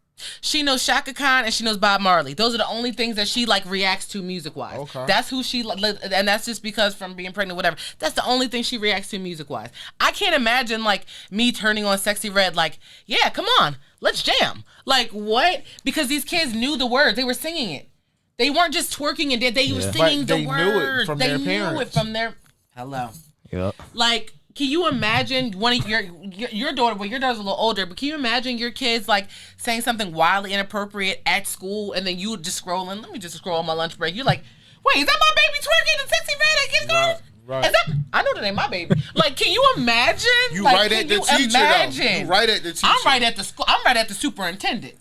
She knows Shaka Khan and she knows Bob Marley. Those are the only things that she like reacts to music wise. Okay. That's who she and that's just because from being pregnant, whatever. That's the only thing she reacts to music wise. I can't imagine like me turning on Sexy Red like, yeah, come on, let's jam. Like what? Because these kids knew the words. They were singing it. They weren't just twerking and they were singing the words. Knew it from their parents. Knew it from their hello. Yep. Like, can you imagine one of your daughter? Well, your daughter's a little older, but can you imagine your kids like saying something wildly inappropriate at school, and then you just scrolling? Let me just scroll on my lunch break. You're like, wait, is that my baby twerking in Sexy Red at kindergarten? Right. Is that? I know that ain't my baby. Like, can you imagine? You like, right at the teacher. Though. You right at the teacher. I'm right at the school. I'm right at the superintendent.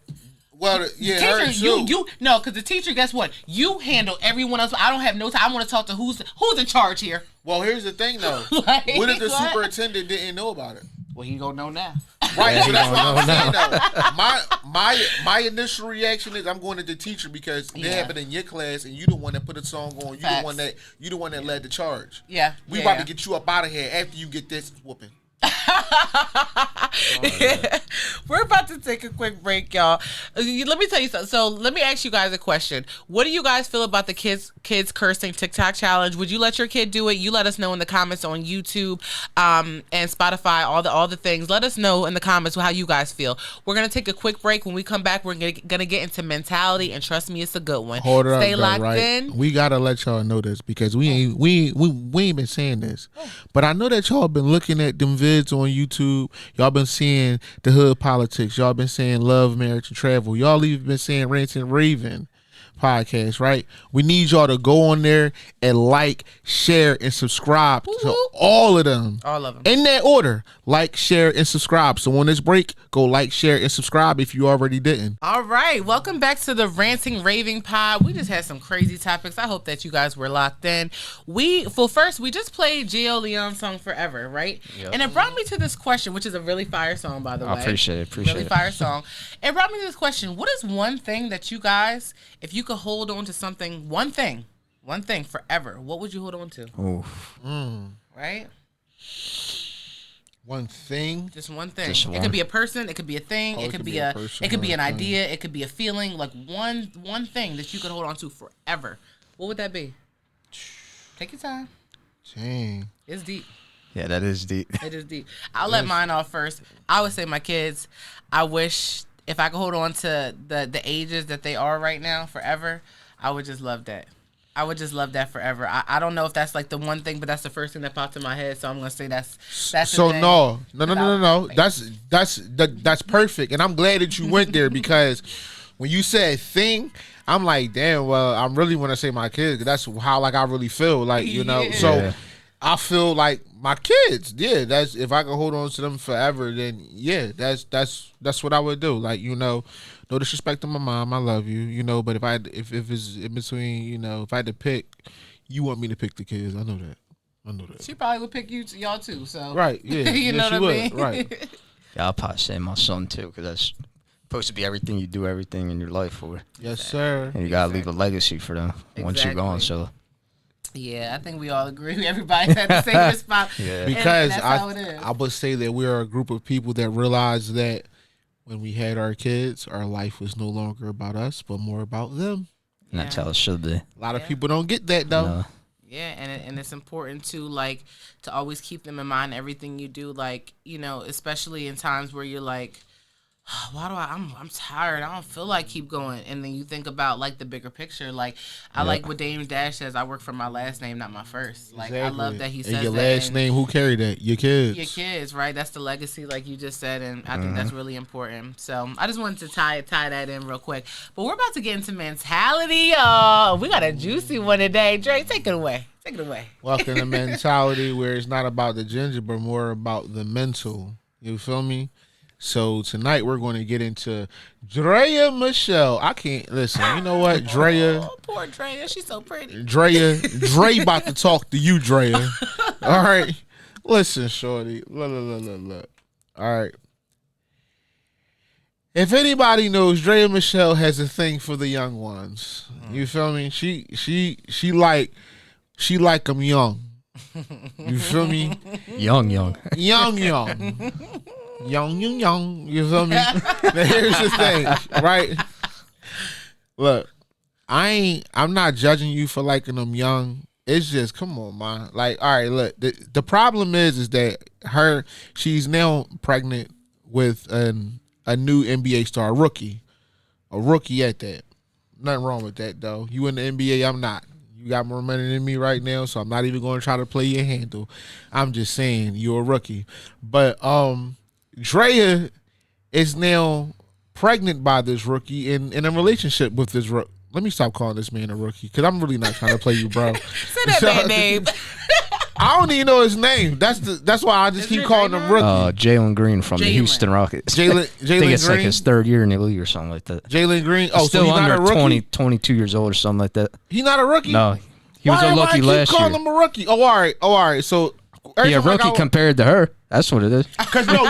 Well, yeah, teacher, her too. you no, because the teacher, guess what? You handle everyone else. I don't have no time. I want to talk to who's in charge here. Well, here's the thing, though. Like, what if the superintendent didn't know about it? Well, he gonna know now. Right, so that's what I'm saying, though. My initial reaction is I'm going to the teacher because they have it in your class, and you the one that put a song on. You the one that led the charge. Yeah, we about to get you up out of here after you get this whooping. We're about to take a quick break, y'all. Let me tell you something. So let me ask you guys a question. What do you guys feel about the kids cursing TikTok challenge? Would you let your kid do it? You let us know in the comments on YouTube and Spotify, all the things. Let us know in the comments how you guys feel. We're gonna take a quick break. When we come back, we're gonna get into mentality, and trust me, it's a good one. Hold it Stay up, locked right? in. We gotta let y'all know this because we ain't been saying this, but I know that y'all been looking at them vids on YouTube. Y'all been seeing the hood politics. Y'all been saying love, marriage, and travel. Y'all even been saying Ranting Raving Podcast, right? We need y'all to go on there and like, share, and subscribe to all of them. All of them. In that order. Like, share, and subscribe. So on this break, go like, share, and subscribe if you already didn't. All right. Welcome back to the Ranting Raving Pod. We just had some crazy topics. I hope that you guys were locked in. First, we just played GIO LEONE song Forever, right? Yep. And it brought me to this question, which is a really fire song, by the way. I appreciate it. Really fire song. It brought me to this question. What is one thing that you guys, if you could hold on to something, one thing forever, what would you hold on to? Oof. Right? One thing. Just one thing. Just it could be a person. It could be a thing. It could be a. It could be an idea. It could be a feeling. Like one thing that you could hold on to forever. What would that be? Take your time. Dang. It's deep. Yeah, that is deep. It is deep. I'll let mine off first. I would say my kids. I wish if I could hold on to the ages that they are right now forever, I would just love that. I would just love that forever. I don't know if that's like the one thing, but that's the first thing that popped in my head. So I'm gonna say that's so the thing. No. That's perfect, and I'm glad that you went there because when you said thing, I'm like, damn. Well, I really want to say my kids. 'Cause that's how like I really feel. Like you know, so I feel like my kids. Yeah, that's if I could hold on to them forever, then yeah, that's what I would do. Like you know. No disrespect to my mom, I love you, you know. But if it's in between, you know, if I had to pick, you want me to pick the kids. I know that. She probably would pick y'all too. So right, yeah, you know what I mean, right? Yeah, I'll probably say my son too, because that's supposed to be everything you do, everything in your life for. Yes, sir. And you gotta leave a legacy for them once you're gone. So. Yeah, I think we all agree. Everybody's at the same response. Yeah, because that's how it is. I would say that we are a group of people that realize that. When we had our kids, our life was no longer about us, but more about them. And that's how it should be. A lot of people don't get that, though. No. Yeah, and it's important to always keep them in mind. Everything you do, like you know, especially in times where you're like, why do I'm tired. I don't feel like keep going. And then you think about like the bigger picture. Like I like what Dame Dash says. I work for my last name, not my first. Like I love that he says your that. last name, who carried that? Your kids. Your kids, right? That's the legacy, like you just said, and I think that's really important. So I just wanted to tie that in real quick. But we're about to get into mentality, y'all. We got a juicy one today. Dre, take it away. Take it away. Welcome to mentality, where it's not about the ginger, but more about the mental. You feel me? So tonight we're going to get into Drea Michelle. I can't listen. You know what, Drea? Oh, poor Drea. She's so pretty. Dre about to talk to you, Drea. All right. Listen, shorty. Look. All right. If anybody knows, Drea Michelle has a thing for the young ones. You feel me? She like them young. You feel me? Young. Young. You feel me? Now here's the thing, right? Look, I'm not judging you for liking them young. It's just, come on, man. Like, all right, look, the problem is that she's now pregnant with a new NBA star, a rookie at that. Nothing wrong with that, though. You in the NBA, I'm not. You got more money than me right now, so I'm not even going to try to play your handle. I'm just saying you're a rookie. But Drea is now pregnant by this rookie in a relationship with this rookie. Let me stop calling this man a rookie because I'm really not trying to play you, bro. Say that man name. I don't even know his name. That's why I just keep calling him rookie. Jalen Green from the Houston Rockets. Jalen I think it's Green? like his third year in the league or something like that. Jalen Green. Oh, still so he's under not a rookie? 22 years old or something like that. He's not a rookie? No. He was a rookie last year. Calling him a rookie. Oh, all right. So yeah, rookie compared to her. That's what it is. Cause bro,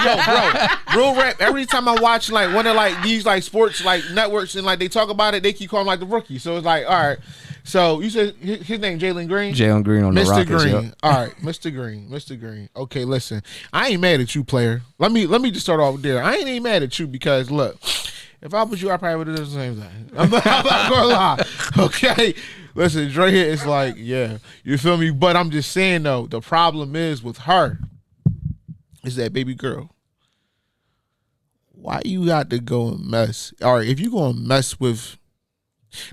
real rap. Every time I watch like one of like these like sports like networks and like they talk about it, they keep calling him like the rookie. So it's like, all right. So you said his name Jalen Green. Jalen Green on the Rockets. Mr. Green. Yep. All right, Mr. Green. Okay, listen. I ain't mad at you, player. Let me just start off there. I ain't even mad at you because look, if I was you, I probably would have done the same thing. I'm not gonna lie. Okay. Listen, Dre here is like, yeah, you feel me? But I'm just saying though, the problem is with her is that baby girl. Why you got to go and mess? All right, if you gonna mess with,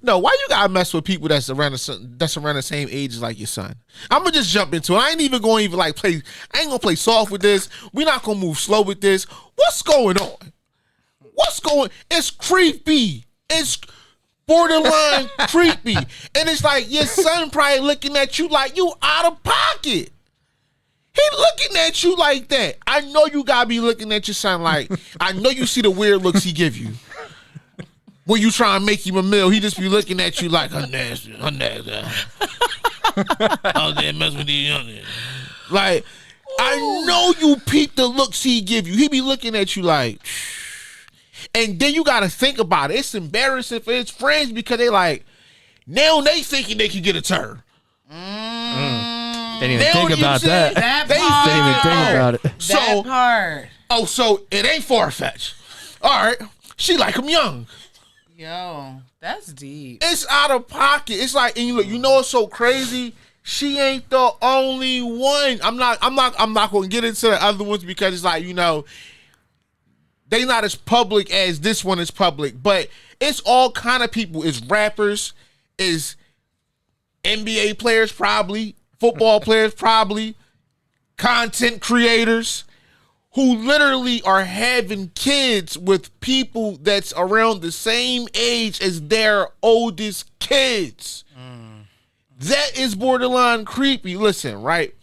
no, why you gotta mess with people that's around the same age as like your son? I'm gonna just jump into it. I ain't even going to even like play. I ain't gonna play soft with this. We're not gonna move slow with this. What's going on? It's creepy. It's borderline creepy. And it's like your son probably looking at you like you out of pocket. He looking at you like that. I know you gotta be looking at your son like, I know you see the weird looks he give you. When you try and make him a meal, he just be looking at you like, I'm nasty. Out there mess with these young niggas. Like, I know you peep the looks he give you. He be looking at you like, and then you got to think about it. It's embarrassing for his friends because they like, now they thinking they can get a turn. They didn't even think about that. They didn't even think about it. That part. Oh, so it ain't far-fetched. All right. She like him young. Yo, that's deep. It's out of pocket. It's like, and you know what's so crazy? She ain't the only one. I'm not going to get into the other ones because it's like, you know, they not as public as this one is public, but it's all kind of people. It's rappers, it's NBA players probably, football players probably, content creators who literally are having kids with people that's around the same age as their oldest kids. That is borderline creepy. Listen, right?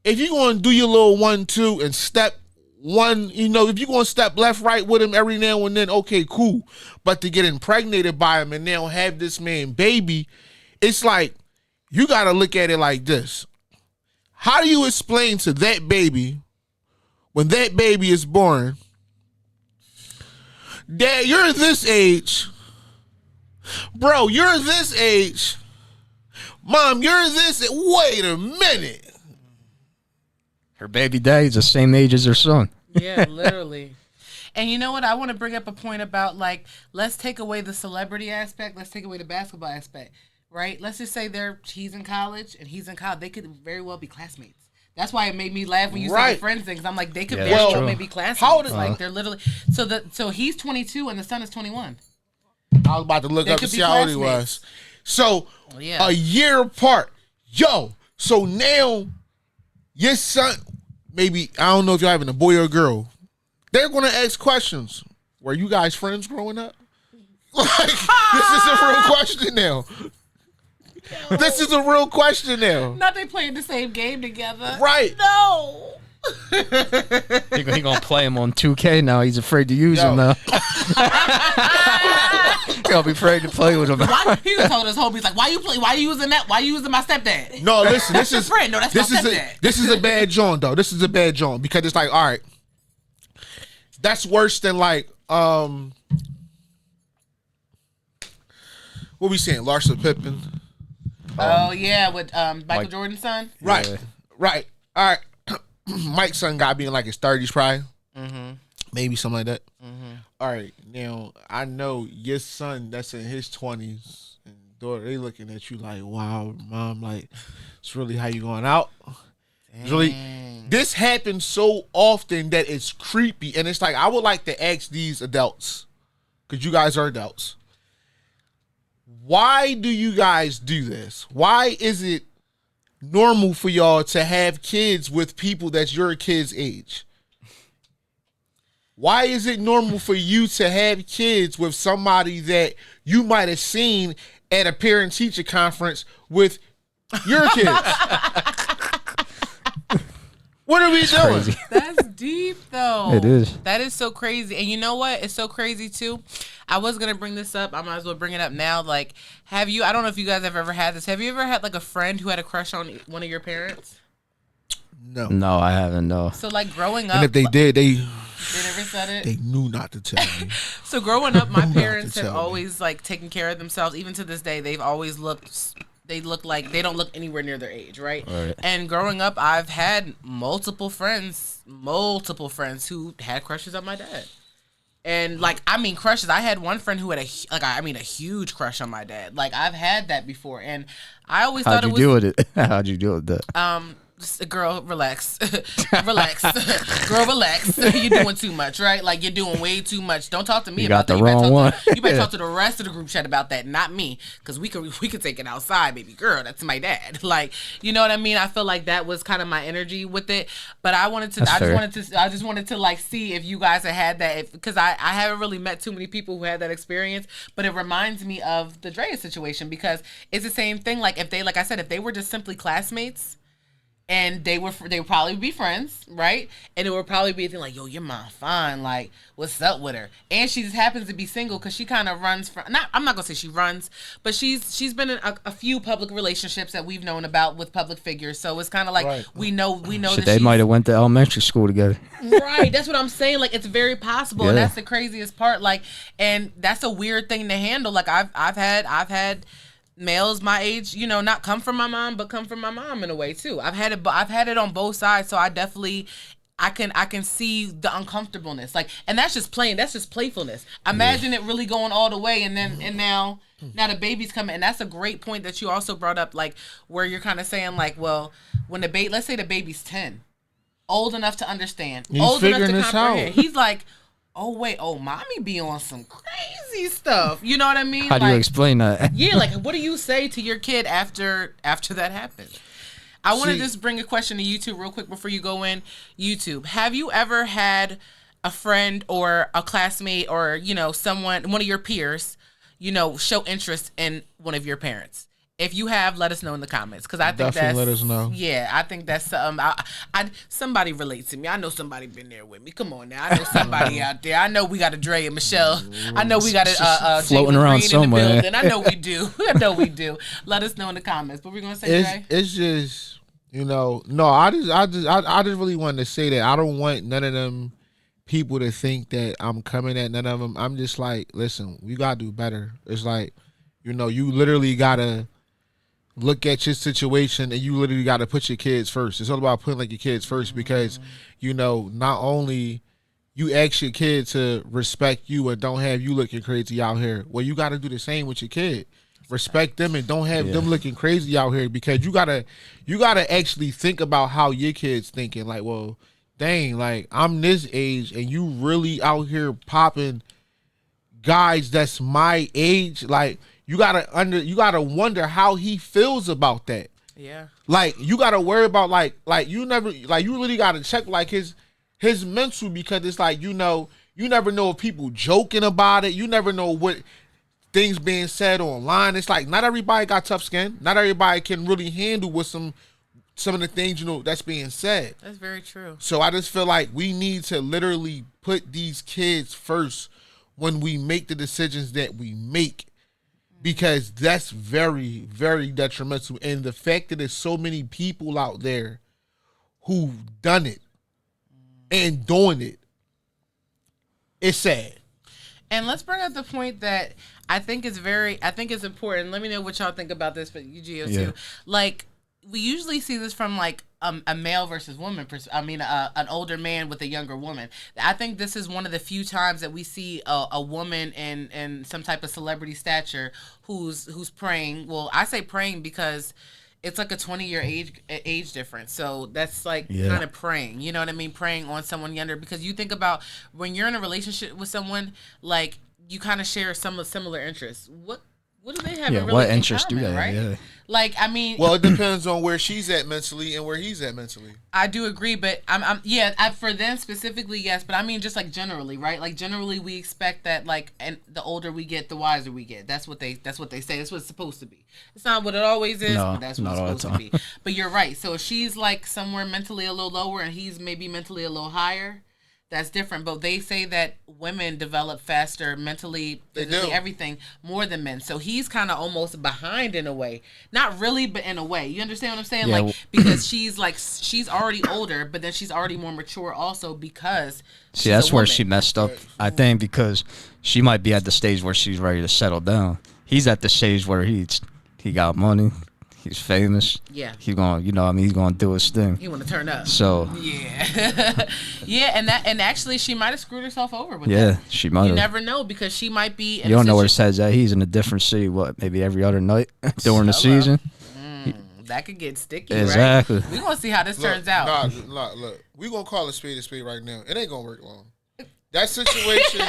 If you're going to do your little 1-2 and step one, you know, if you're going to step left, right with him every now and then, okay, cool. But to get impregnated by him and now have this man baby, it's like, you got to look at it like this. How do you explain to that baby, when that baby is born, Dad, you're this age. Bro, you're this age. Mom, you're this. Wait a minute. Her baby daddy's the same age as her son. Yeah, literally. And you know what? I want to bring up a point about, like, let's take away the celebrity aspect. Let's take away the basketball aspect, right? Let's just say he's in college and he's in college. They could very well be classmates. That's why it made me laugh when you said the friends thing. Because I'm like, they could very well maybe classmates. How old is like they're literally so he's 22 and the son is 21. I was about to look up to see how old he was. So a year apart. Yo, so now your son, maybe, I don't know if you're having a boy or a girl, they're going to ask questions. Were you guys friends growing up? Like, this is a real question now. This is a real question now. Not they playing the same game together. Right. No. He gonna play him on 2K now. He's afraid to use him now. He gonna be afraid to play with him. Why, he just told us homies like, why you using that? Why you using my stepdad? No, listen, this is friend. No, that's my stepdad. This is a bad joint though. This is a bad joint because it's like, all right, that's worse than like what we saying, Larsa Pippen. Oh yeah, with Michael Jordan's son. Right, Yeah. right. All right. Mike's son got to be in like his 30s probably. Mm-hmm. Maybe something like that. Mm-hmm. All right. Now, I know your son that's in his 20s and daughter, they looking at you like, wow, mom, like, it's really how you going out? It's really, this happens so often that it's creepy. And it's like, I would like to ask these adults, because you guys are adults, why do you guys do this? Why is it normal for y'all to have kids with people that's your kid's age? Why is it normal for you to have kids with somebody that you might have seen at a parent-teacher conference with your kids? What are we doing? Crazy. That's deep though. It is. That is so crazy. And you know what? It's so crazy too. I was gonna bring this up. I might as well bring it up now. Like, I don't know if you guys have ever had this. Have you ever had like a friend who had a crush on one of your parents? No, I haven't. No. So like growing up, And if they did, they never said it. They knew not to tell me. So growing up, my Not to parents have tell me. always like taken care of themselves. Even to this day, they've always looked. They look like they don't look anywhere near their age, right? Right. And growing up, I've had multiple friends who had crushes on my dad. And like, I mean, crushes. I had one friend who had a huge crush on my dad. Like, I've had that before, and I always thought How'd it you was deal with it? How'd you deal with that? just, girl, relax. Relax. Girl, relax. You're doing too much, right? Like, you're doing way too much. Don't talk to me You about got that. the wrong one. You better talk to the rest of the group chat about that, not me. Because we could take it outside, baby girl. That's my dad. Like, you know what I mean? I feel like that was kind of my energy with it. But I just wanted to like see if you guys had that, because I haven't really met too many people who had that experience. But it reminds me of the Drea situation, because it's the same thing. Like, if they were just simply classmates, and they would probably be friends, right? And it would probably be a thing like, yo, your mom fine, like, what's up with her? And she just happens to be single because she kind of runs from, I'm not gonna say she runs, but she's been in a few public relationships that we've known about with public figures. So it's kind of like, right. we know Shit, that they might have went to elementary school together. Right, that's what I'm saying. Like, it's very possible, and Yeah. that's the craziest part. Like, and that's a weird thing to handle. Like, I've had males my age, you know, not come from my mom, but come from my mom in a way too. I've had it on both sides, so I can see the uncomfortableness. Like, and that's just playfulness. Imagine it really going all the way, and now the baby's coming. And that's a great point that you also brought up, like, where you're kind of saying like, well, when let's say the baby's 10, old enough to understand, He's old enough to figuring this comprehend. out. He's like, oh wait, mommy be on some crazy stuff. You know what I mean? How do you explain that? Yeah, like, what do you say to your kid after that happens? I want to See- just bring a question to YouTube real quick before you go in. YouTube, have you ever had a friend or a classmate or, you know, one of your peers, you know, show interest in one of your parents? If you have, let us know in the comments, because I think Definitely let us know. Yeah, I think that's somebody relates to me. I know somebody been there with me. Come on now, I know somebody out there. I know we got a Dre and Michelle. I know we got a Floating Jalen around Green somewhere. in the building. I know we do. I know we do. Let us know in the comments. What were we gonna say, Dre? It's just, you know, no, I just really wanted to say that I don't want none of them people to think that I'm coming at none of them. I'm just like, listen, we gotta do better. It's like, you know, you literally gotta look at your situation, and you literally got to put your kids first. It's all about putting like your kids first, because, you know, not only you ask your kid to respect you and don't have you looking crazy out here, well, you got to do the same with your kid. Respect them and don't have them looking crazy out here, because you gotta actually think about how your kid's thinking. Like, well, dang, like, I'm this age and you really out here popping guys that's my age. Like, you gotta wonder how he feels about that. Yeah. Like, you gotta worry about like you really gotta check like his mental, because it's like, you know, you never know if people joking about it. You never know what things being said online. It's like, not everybody got tough skin. Not everybody can really handle what some some of the things, that's being said. That's very true. So I just feel like we need to literally put these kids first when we make the decisions that we make, because that's very, very detrimental. And the fact that there's so many people out there who've done it and doing it, it's sad. And let's bring up the point that I think is important. Let me know what y'all think about this, but you, Gio, too. Like, we usually see this from like a male versus woman. An older man with a younger woman. I think this is one of the few times that we see a woman in some type of celebrity stature who's praying. Well, I say praying because it's like a 20-year age difference. So that's like kind of praying. You know what I mean? Praying on someone younger, because you think about when you're in a relationship with someone, like you kind of share some similar interests. What do they have? Yeah, what interests do they have? Right? Yeah. Like, I mean, well, it depends on where she's at mentally and where he's at mentally. I do agree, but for them specifically, yes. But I mean, just like generally, right? Like generally, we expect that, like, and the older we get, the wiser we get. That's what they say. That's what it's supposed to be. It's not what it always is, but that's what it's supposed to be. But you're right. So if she's like somewhere mentally a little lower and he's maybe mentally a little higher, that's different. But they say that women develop faster mentally, physically, everything, more than men. So he's kind of almost behind in a way. Not really, but in a way. You understand what I'm saying? Yeah. Like, because she's already older, but then she's already more mature also because see, that's where she messed up, I think, because she might be at the stage where she's ready to settle down. He's at the stage where he got money. He's famous. Yeah. He's going, he's going to do his thing. He want to turn up. So. Yeah. Yeah, and actually she might have screwed herself over with that. Yeah, she might have. You never know, because she might be in you don't know where it says that. He's in a different city, maybe every other night during the season. That could get sticky, exactly. Right? We're going to see how this turns out. Look. We're going to call a spade right now. It ain't going to work long. That situation,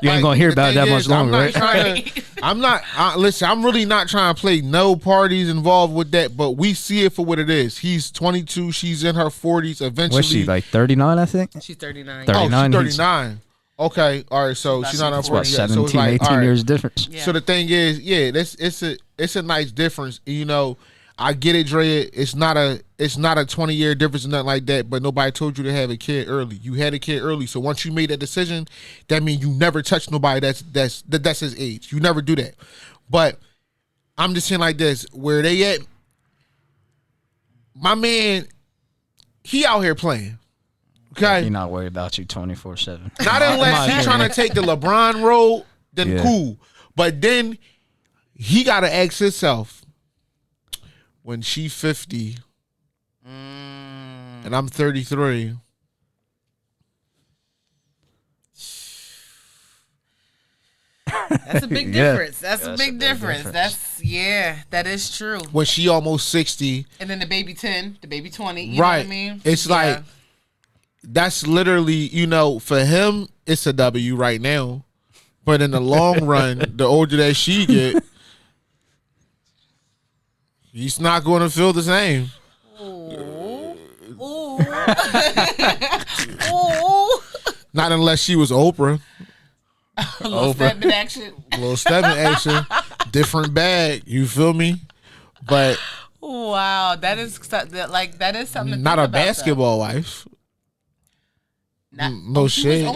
you ain't gonna hear about it that much longer, right? I'm really not trying to play no parties involved with that, but we see it for what it is. He's 22, she's in her 40s. Eventually, what's she, like 39? I think she's 39. 39. Oh, she's 39. Okay, all right. So she's not in her 40s. 17, so 18 years difference. Yeah. So the thing is, it's a nice difference. I get it, Dre. It's not a 20-year difference or nothing like that. But nobody told you to have a kid early. You had a kid early, so once you made that decision, that means you never touch nobody that's his age. You never do that. But I'm just saying like this: where they at? My man, he out here playing. Okay, he not worried about you 24/7. Not unless he's trying to take the LeBron road. Then cool. But then he got to ask himself, when she 50 and I'm 33. That's a big difference. That's a big difference. That is true. When she almost 60. And then the baby 10, the baby 20. You right. know what I mean? It's like, that's literally, for him, it's a W right now. But in the long run, the older that she get, he's not going to feel the same. Ooh. Ooh. Ooh. Not unless she was Oprah. A little step in action. A little step in action. Different bag. You feel me? But wow, that is something. To not a basketball wife. No shit.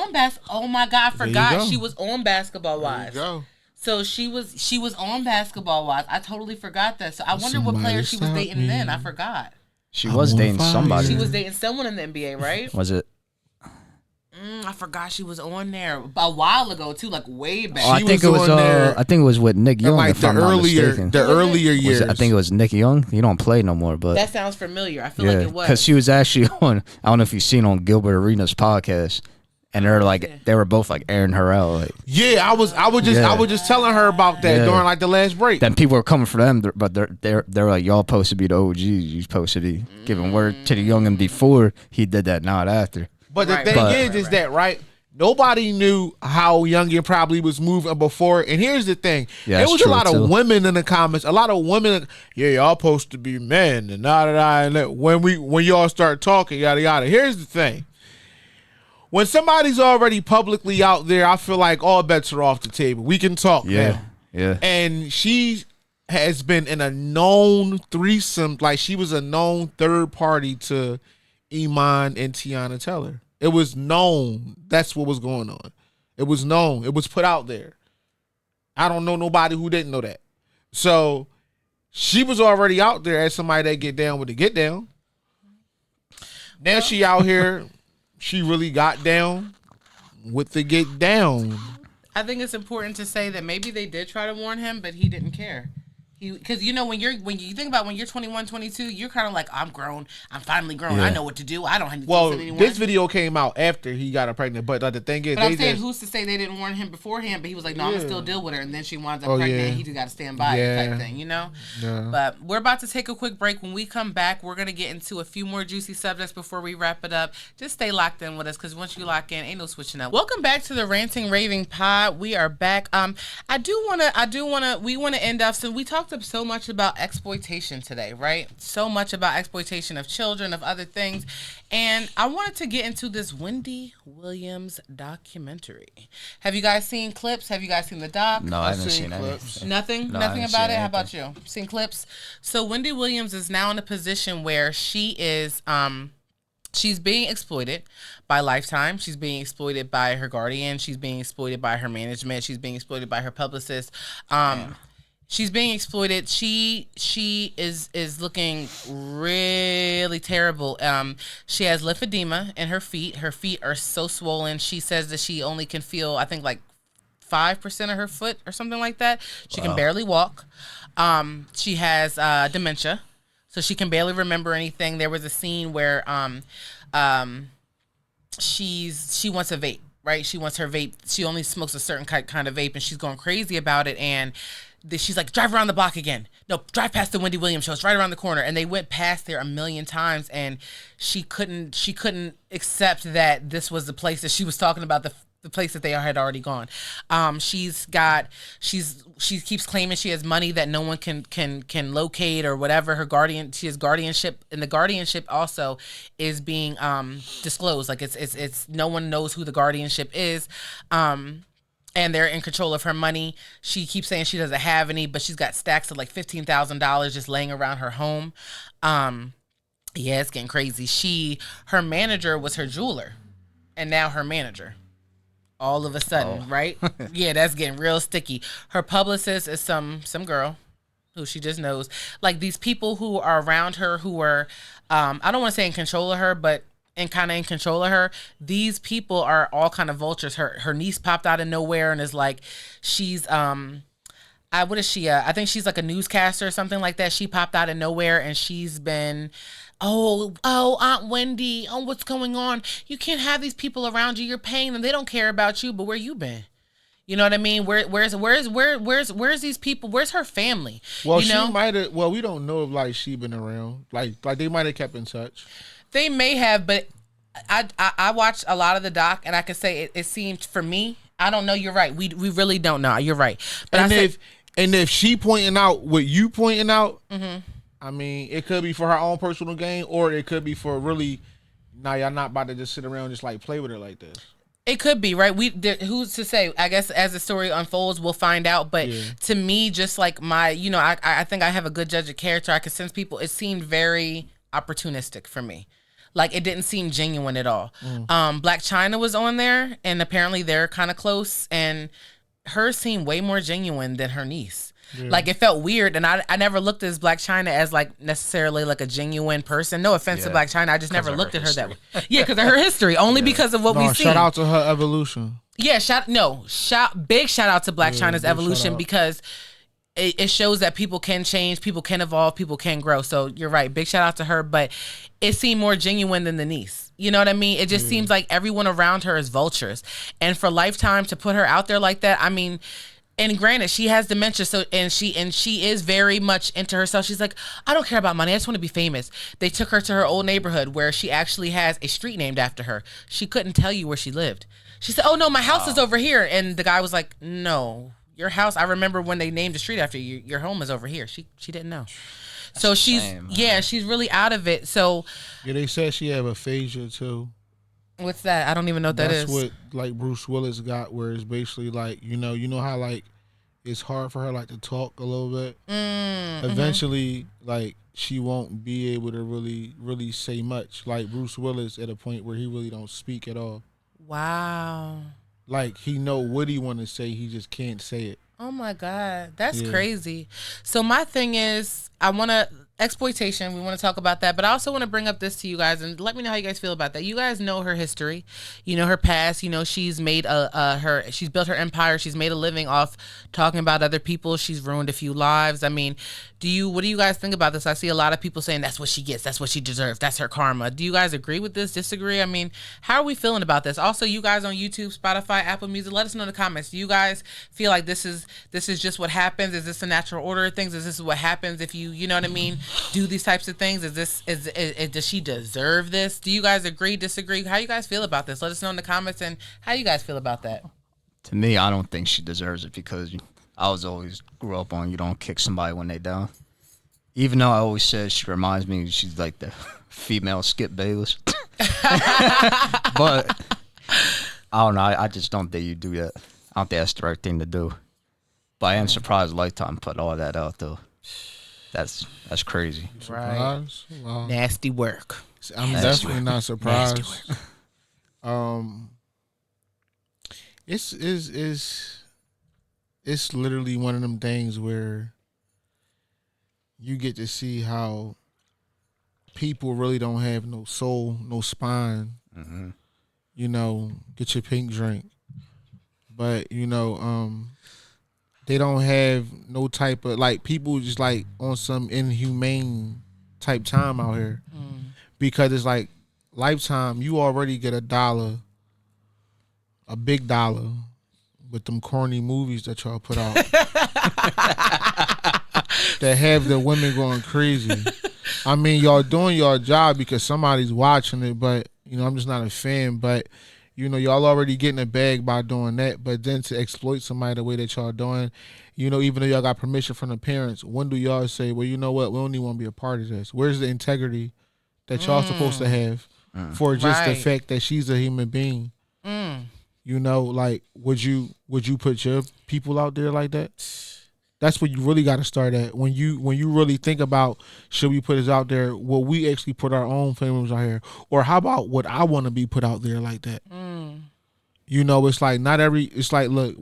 Oh my God, I forgot she was on Basketball Wives. There you go. So she was on Basketball Wives. I totally forgot that. So I wonder what player she was dating then. I forgot. She was dating somebody. She was dating someone in the NBA, right? Was it? I forgot she was on there a while ago too, like way back. I think it was with Nick Young. Like the earlier years. I think it was Nick Young. He don't play no more, but that sounds familiar. I feel like it was because she was actually on. I don't know if you've seen on Gilbert Arenas' podcast, and they were both like airing her out. Like, I was just telling her about that during like the last break. Then people were coming for them, but they're like, y'all supposed to be the OGs. You supposed to be giving word to the youngin before he did that, not after. But the thing is that, right? Nobody knew how Youngin probably was moving before. And here's the thing. There was a lot of women in the comments. A lot of women, y'all supposed to be men. And when y'all start talking, yada, yada. Here's the thing. When somebody's already publicly out there, I feel like all bets are off the table. We can talk now. Yeah. And she's has been in a known threesome. Like, she was a known third party to Iman and Tiana Taylor. It was known. That's what was going on. It was known. It was put out there. I don't know nobody who didn't know that. So she was already out there as somebody that get down with the get down. Now she out here. She really got down with the get down. I think it's important to say that maybe they did try to warn him, but he didn't care. Because you know when you think about when you're 21, 22, you're kind of like, I'm grown, I'm finally grown, I know what to do, I don't have to well, listen to anyone. This video came out after he got her pregnant, but the thing is, but I'm saying, who's to say they didn't warn him beforehand? But he was like, no, I'm gonna still deal with her, and then she winds up pregnant, and he just got to stand by it type thing, you know. Yeah. But we're about to take a quick break. When we come back, we're gonna get into a few more juicy subjects before we wrap it up. Just stay locked in with us, because once you lock in, ain't no switching up. Welcome back to the Ranting Raving Pod. We are back. We wanna end off. So we talked up so much about exploitation today, right? So much about exploitation of children, of other things. And I wanted to get into this Wendy Williams documentary. Have you guys seen clips? Have you guys seen the doc? No, I haven't seen clips. Nothing about it? How about you? Seen clips? So Wendy Williams is now in a position where she is she's being exploited by Lifetime. She's being exploited by her guardian. She's being exploited by her management. She's being exploited by her publicist. She's being exploited. She is looking really terrible. She has lymphedema in her feet. Her feet are so swollen. She says that she only can feel, I think, like 5% of her foot or something like that. She can barely walk. She has dementia, so she can barely remember anything. There was a scene where she wants a vape, right? She wants her vape. She only smokes a certain kind of vape, and she's going crazy about it. And she's like, drive around the block again. No, drive past the Wendy Williams show. It's right around the corner. And they went past there a million times, and she couldn't accept that this was the place that she was talking about, the place that they had already gone. She keeps claiming she has money that no one can locate or whatever. She has guardianship, and the guardianship also is being disclosed. Like it's no one knows who the guardianship is. And they're in control of her money. She keeps saying she doesn't have any, but she's got stacks of like $15,000 just laying around her home. Yeah, it's getting crazy. Her manager was her jeweler, and now her manager. All of a sudden, right? Yeah, that's getting real sticky. Her publicist is some girl who she just knows. Like, these people who are around her who are, I don't want to say in control of her, but in control of her. These people are all kind of vultures. Her niece popped out of nowhere and is like, she's what is she? I think she's like a newscaster or something like that. She popped out of nowhere, and she's been, oh, Aunt Wendy, oh, what's going on? You can't have these people around you. You're paying them. They don't care about you. But where you been? You know what I mean? Where's these people? Where's her family? Well, you know? She might have. Well, we don't know if like she been around. Like they might have kept in touch. They may have, but I watched a lot of the doc, and I can say it seemed, for me, I don't know. You're right. We really don't know. You're right. But if she pointing out what you pointing out, I mean, it could be for her own personal gain, or it could be for really. Nah, y'all not about to just sit around and just like play with her like this. It could be, right? Who's to say? I guess as the story unfolds, we'll find out. But to me, just like I think I have a good judge of character. I can sense people. It seemed very opportunistic for me. Like, it didn't seem genuine at all. Black China was on there, and apparently they're kind of close, and hers seemed way more genuine than her niece. Like, it felt weird, and I never looked at Black China as like necessarily like a genuine person. No offense to Black China, I just never looked at her that way. Yeah, because of her history, only because of what we've seen. Shout out to her evolution. Yeah, big shout out to Black China's evolution, because it shows that people can change, people can evolve, people can grow. So you're right. Big shout out to her, but it seemed more genuine than the niece. You know what I mean? It just seems like everyone around her is vultures. And for Lifetime to put her out there like that, I mean, and granted, she has dementia, so and she is very much into herself. She's like, I don't care about money. I just want to be famous. They took her to her old neighborhood where she actually has a street named after her. She couldn't tell you where she lived. She said, oh no, my house is over here. And the guy was like, no, your house, I remember when they named the street after you, your home is over here. She didn't know. That's so she's really out of it. So yeah, they said she have aphasia too. What's that? I don't even know what that is. That's what like Bruce Willis got, where it's basically like, you know how like it's hard for her like to talk a little bit. Mm-hmm. Eventually, like she won't be able to really say much. Like Bruce Willis at a point where he really don't speak at all. Wow. Like he know what he want to say, he just can't say it. Oh my God, that's Yeah. crazy. So my thing is, I want to exploitation. We want to talk about that, but I also want to bring up this to you guys and let me know how you guys feel about that. You guys know her history, you know her past. You know she's made she's built her empire. She's made a living off talking about other people. She's ruined a few lives. I mean, what do you guys think about this? I see a lot of people saying that's what she gets, that's what she deserves, that's her karma. Do you guys agree with this? Disagree? I mean, how are we feeling about this? Also, you guys on YouTube, Spotify, Apple Music, let us know in the comments. Do you guys feel like this is just what happens? Is this a natural order of things? Is this what happens if you know what I mean, do these types of things? Does she deserve this? Do you guys agree, disagree? How you guys feel about this? Let us know in the comments and how you guys feel about that. To me, I don't think she deserves it because I was always grew up on you don't kick somebody when they down. Even though I always said she reminds me she's like the female Skip Bayless. But I don't know. I just don't think you do that. I don't think that's the right thing to do. But I am surprised Lifetime put all that out though. That's crazy. Surprised? Wow. Nasty work. I'm definitely not surprised. It's literally one of them things where you get to see how people really don't have no soul, no spine. Mm-hmm. You know, get your pink drink, but you know, they don't have no type of like people just like on some inhumane type time out here because it's like Lifetime. You already get $1, a big dollar, with them corny movies that y'all put out that have the women going crazy. I mean, y'all doing your job because somebody's watching it, but you know, I'm just not a fan. But you know, y'all already getting a bag by doing that. But then to exploit somebody the way that y'all doing, you know, even though y'all got permission from the parents, when do y'all say, well, you know what, we don't even want to be a part of this? Where's the integrity that y'all supposed to have for just the fact that she's a human being? You know, like would you put your people out there like that? That's what you really got to start at. When you really think about, should we put this out there? Will we actually put our own family members out here? Or how about would I want to be put out there like that? You know, it's like it's like, look,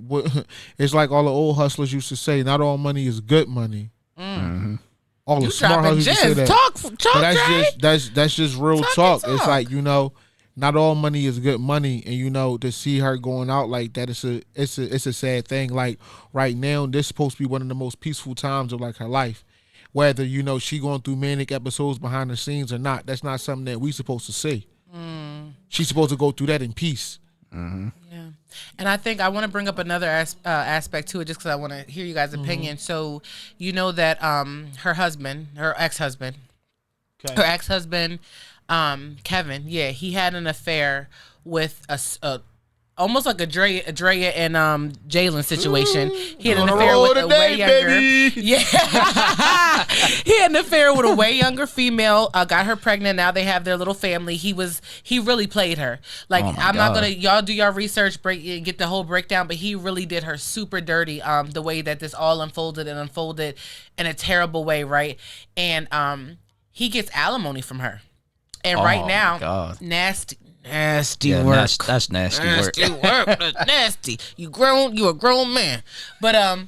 it's like all the old hustlers used to say, not all money is good money. Mm-hmm. All the smart hustlers used to say that. Talk, that's just real talk. It's like, you know, not all money is good money, and you know, to see her going out like that, it's a sad thing. Like right now, this is supposed to be one of the most peaceful times of like her life. Whether you know she going through manic episodes behind the scenes or not, that's not something that we supposed to see. She's supposed to go through that in peace. Mm-hmm. Yeah, and I think I want to bring up another aspect to it, just because I want to hear you guys' opinion. So you know that her ex-husband, Kevin, yeah, he had an affair with a almost like a Drea and Jalen situation. He had an affair with a way younger. Yeah, he had an affair with a way younger female. Got her pregnant. Now they have their little family. He really played her. Like I'm not gonna, y'all do your research, get the whole breakdown, but he really did her super dirty. The way that this all unfolded in a terrible way, right? And he gets alimony from her. And right now, nasty work. That's nasty work. That's nasty. You a grown man. But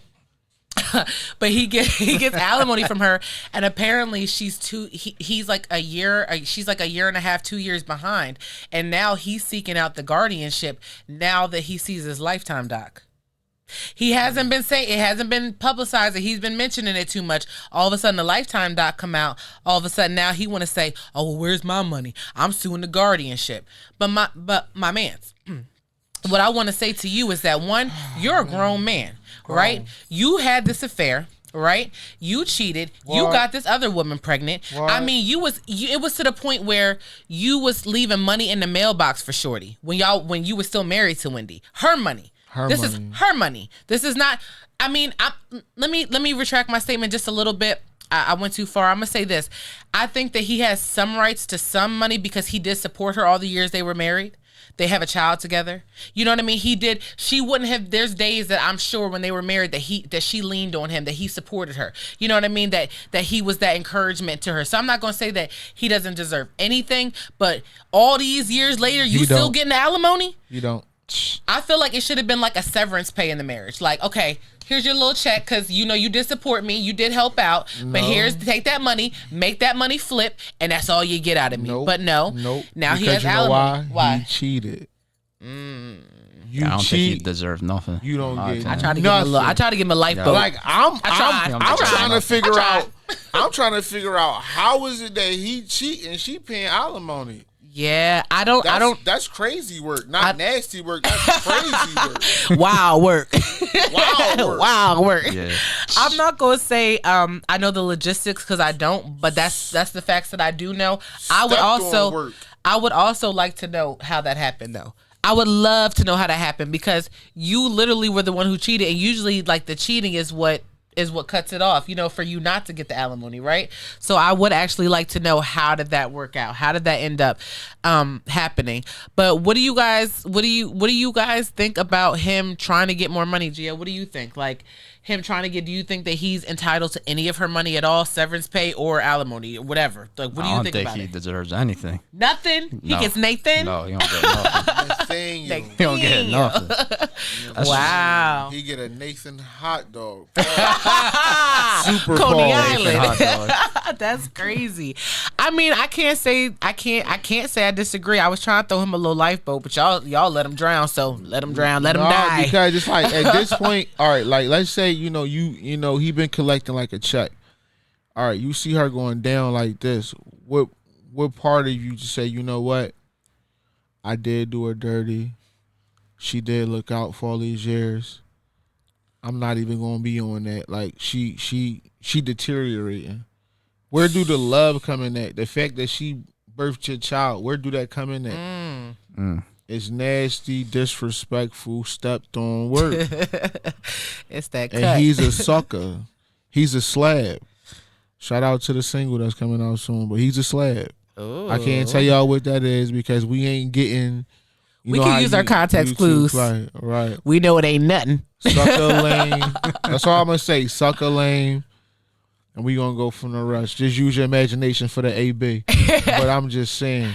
but he gets alimony from her, and apparently he's like a year, she's like a year and a half, 2 years behind, and now he's seeking out the guardianship now that he sees his Lifetime doc. He hasn't been saying, it hasn't been publicized, that he's been mentioning it too much. All of a sudden the Lifetime doc come out. All of a sudden now he want to say, oh, well, where's my money? I'm suing the guardianship. But my mans, what I want to say to you is that, one, you're a grown man, right? You had this affair, right? You cheated. What? You got this other woman pregnant. What? I mean, it was to the point where you was leaving money in the mailbox for Shorty when you were still married to Wendy. Her money. This is her money. This is not. I mean, let me retract my statement just a little bit. I went too far. I'm gonna say this. I think that he has some rights to some money because he did support her all the years they were married. They have a child together. You know what I mean? She wouldn't have, there's days that I'm sure when they were married that she leaned on him, that he supported her. You know what I mean? That he was that encouragement to her. So I'm not going to say that he doesn't deserve anything, but all these years later, you still getting the alimony? You don't. I feel like it should have been like a severance pay in the marriage. Like, okay, here's your little check because you did support me, you did help out, but take that money, make that money flip, and that's all you get out of me. Nope. But no, now he has alimony. Why? He cheated. I don't think he deserved nothing. You don't get. I tried to give him a lifeboat. Like I'm trying to figure out. I'm trying to figure out how is it that he cheat and she paying alimony. Yeah, I don't. That's crazy work, not nasty work. That's crazy work. Wild work. Wild work. Yeah. I'm not gonna say I know the logistics because I don't, but that's the facts that I do know. I would also like to know how that happened though. I would love to know how that happened because you literally were the one who cheated, and usually like the cheating is what cuts it off, for you not to get the alimony, right? So I would actually like to know, how did that work out? How did that end up happening? But what do you guys think about him trying to get more money, Gio? What do you think? Like him trying to get, do you think that he's entitled to any of her money at all, severance pay or alimony or whatever? Like, what do you think about it? I don't think he deserves anything. Nothing? He gets Nathan? No, he don't get nothing. He don't get nothing. Wow. He get a Nathan hot dog. Super Coney Island. That's crazy. I mean, I can't say I disagree. I was trying to throw him a little lifeboat, but y'all let him drown. So let him drown, let him die. Because it's like at this point, all right, like let's say you he been collecting like a check. All right, you see her going down like this. What part of you just say, you know what? I did do her dirty. She did look out for all these years. I'm not even gonna be on that. Like she deteriorating. Where do the love come in at? The fact that she birthed your child, where do that come in at? It's nasty, disrespectful, stepped on work. It's that cut. And he's a sucker. He's a slab. Shout out to the single that's coming out soon, but he's a slab. Ooh. I can't tell y'all what that is because we ain't getting. We can use our context clues. Right. We know it ain't nothing. Sucker lame. That's all I'm gonna say. Sucker lame. And we gonna go from the rest. Just use your imagination for the AB. But I'm just saying,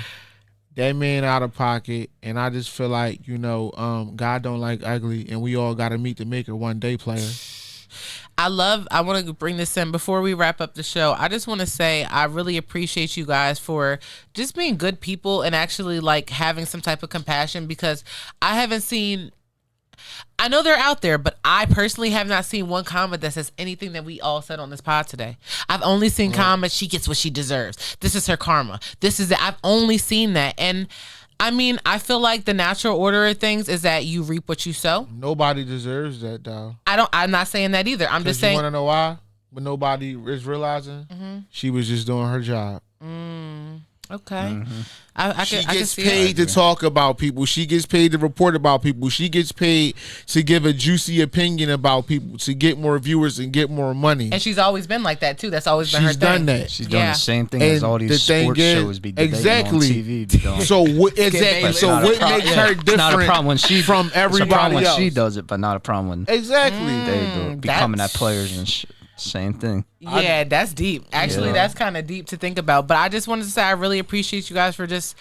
that man out of pocket, and I just feel like, God don't like ugly, and we all gotta meet the maker one day, player. I want to bring this in before we wrap up the show. I just want to say I really appreciate you guys for just being good people and actually like having some type of compassion, because I know they're out there, but I personally have not seen one comment that says anything that we all said on this pod today. I've only seen comments, she gets what she deserves. This is her karma. This is it. I've only seen that. And I mean, I feel like the natural order of things is that you reap what you sow. Nobody deserves that, dog. I'm not saying that either. I'm just saying. You want to know why? But nobody is realizing she was just doing her job. Okay. Mm-hmm. She gets paid to talk about people. She gets paid to report about people. She gets paid to give a juicy opinion about people, to get more viewers and get more money. And she's always been like that too. That's always been her thing. She's done that. She's done the same thing as all these sports shows be debating on TV. So what makes her different? Not a problem when from everybody else. She does it, but not a problem when they do becoming that players and same thing. Yeah, that's deep. Actually, that's kind of deep to think about. But I just wanted to say I really appreciate you guys for just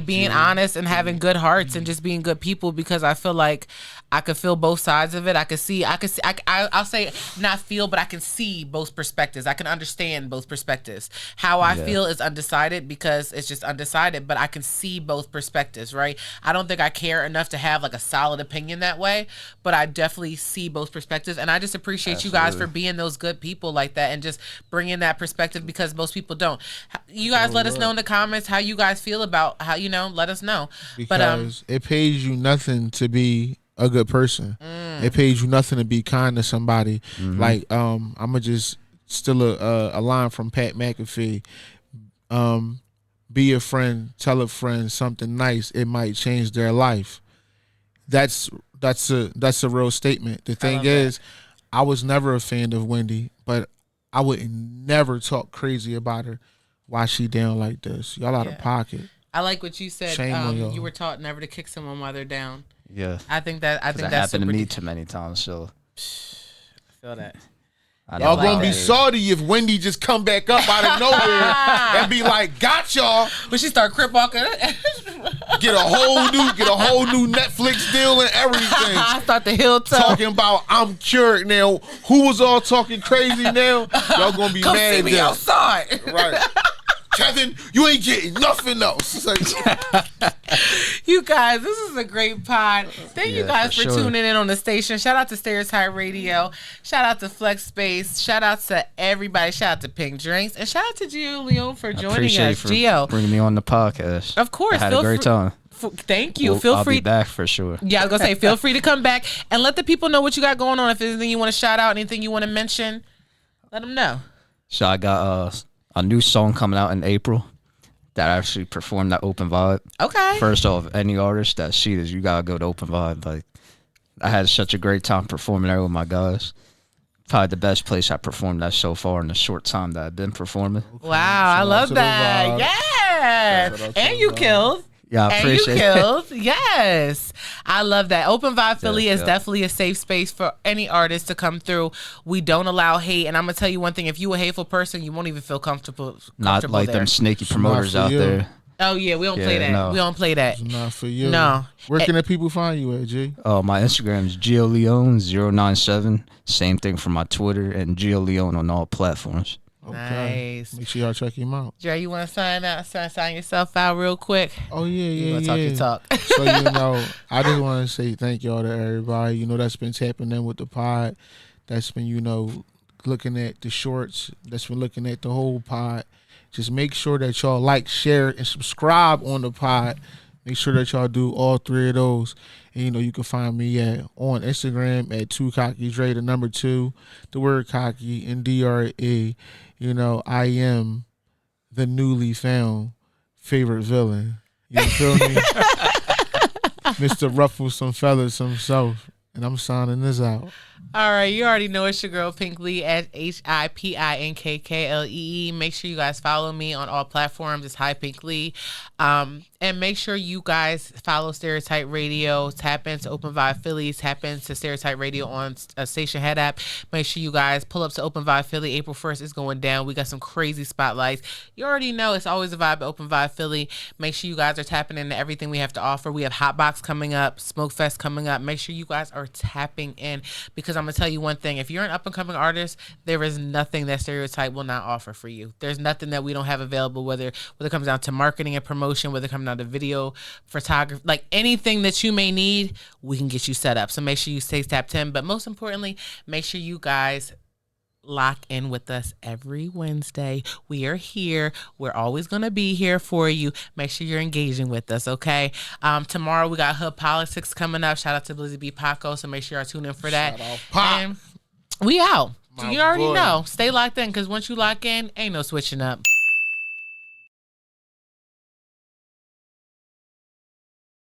being honest and having good hearts and just being good people, because I feel like I could feel both sides of it. I'll say not feel, but I can see both perspectives. I can understand both perspectives. How I feel is undecided because it's just undecided, but I can see both perspectives, right? I don't think I care enough to have like a solid opinion that way, but I definitely see both perspectives. And I just appreciate you guys for being those good people like that and just bringing that perspective, because most people don't. You guys let us know in the comments how you guys feel about how, let us know. Because it pays you nothing to be a good person. It pays you nothing to be kind to somebody. Like I'm gonna just steal a line from Pat McAfee. Be a friend, tell a friend something nice, it might change their life. That's a real statement. The thing is, I was never a fan of Wendy, but I would never talk crazy about her. Why she down like this? Y'all out of pocket. I like what you said. Shame on y'all. You were taught never to kick someone while they're down. Yeah. I think that's happened super to me deep. too many times. So I feel that. Y'all gonna be salty if Wendy just come back up out of nowhere and be like, "Got y'all." When she start crip walking, Get a whole new Netflix deal and everything. I start the heel toe. Talking about I'm cured now. Who was all talking crazy now? Y'all gonna be Come mad see me then. outside. Right. Kevin, you ain't getting nothing else. It's like, You guys, this is a great pod. Thank you guys for sure. tuning in on the station. Shout out to Stereotype Radio. Shout out to Flex Space. Shout out to everybody. Shout out to Pink Drinks. And shout out to GIO Leone for joining appreciate us. you for GIO. bringing me on the podcast. Of course. I had a great time. Thank you. I'll be back for sure. Yeah, I was going to say, feel free to come back and let the people know what you got going on. If there's anything you want to shout out, anything you want to mention, let them know. So I got a new song coming out in April that I actually performed at Open Vibe. Okay. First off, any artist that sees this, you gotta go to Open Vibe. Like, I had such a great time performing there with my guys. Probably the best place I performed at so far in the short time that I've been performing. Wow, I love that. Yeah. And you killed. Yeah, I And you appreciate it. killed. Yes. I love that. Open Vibe Philly is yeah. definitely a safe space for any artist to come through. We don't allow hate. And I'm going to tell you one thing. If you a hateful person, you won't even feel comfortable Not like there. them snaky promoters for out you. there. Oh, yeah. We don't Yeah, play that. no. We don't play that. it's not for you. No. Where can the people find you at, G? My Instagram is GIO Leone 097. Same thing for my Twitter and GIO Leone on all platforms. Okay. Nice. Make sure y'all check him out. Dre, you want to sign yourself out real quick? Oh, yeah, You yeah, want to talk yeah. your talk. So, I just want to say thank y'all to everybody, that's been tapping in with the pod. That's been, looking at the shorts. That's been looking at the whole pod. Just make sure that y'all like, share, and subscribe on the pod. Make sure that y'all do all three of those. And, you can find me on Instagram at 2CockyDre, the number 2, the word cocky, and DRE. I am the newly found favorite villain. You feel me? Mr. Ruffle some feathers himself. And I'm signing this out. All right, you already know it's your girl Pink Lee at HIPINKKLEE. Make sure you guys follow me on all platforms. It's Hi Pink Lee. And make sure you guys follow Stereotype Radio. Tap into Open Vibe Philly. Tap into Stereotype Radio on Stationhead app. Make sure you guys pull up to Open Vibe Philly. April 1st is going down. We got some crazy spotlights. You already know it's always a vibe at Open Vibe Philly. Make sure you guys are tapping into everything we have to offer. We have Hotbox coming up, Smoke Fest coming up. Make sure you guys are tapping in, because I'm going to tell you one thing. If you're an up-and-coming artist, there is nothing that Stereotype will not offer for you. There's nothing that we don't have available, whether it comes down to marketing and promotion, whether it comes down to video, photography, like anything that you may need, we can get you set up. So make sure you stay tapped in. But most importantly, make sure you guys lock in with us every Wednesday. We are here. We're always going to be here for you. Make sure you're engaging with us, okay? Tomorrow we got Hood Politics coming up. Shout out to Blizzy B. Paco, so make sure you tune in for that. Shout out, Pop. And we out. My You already boy. know. Stay locked in, because once you lock in, ain't no switching up.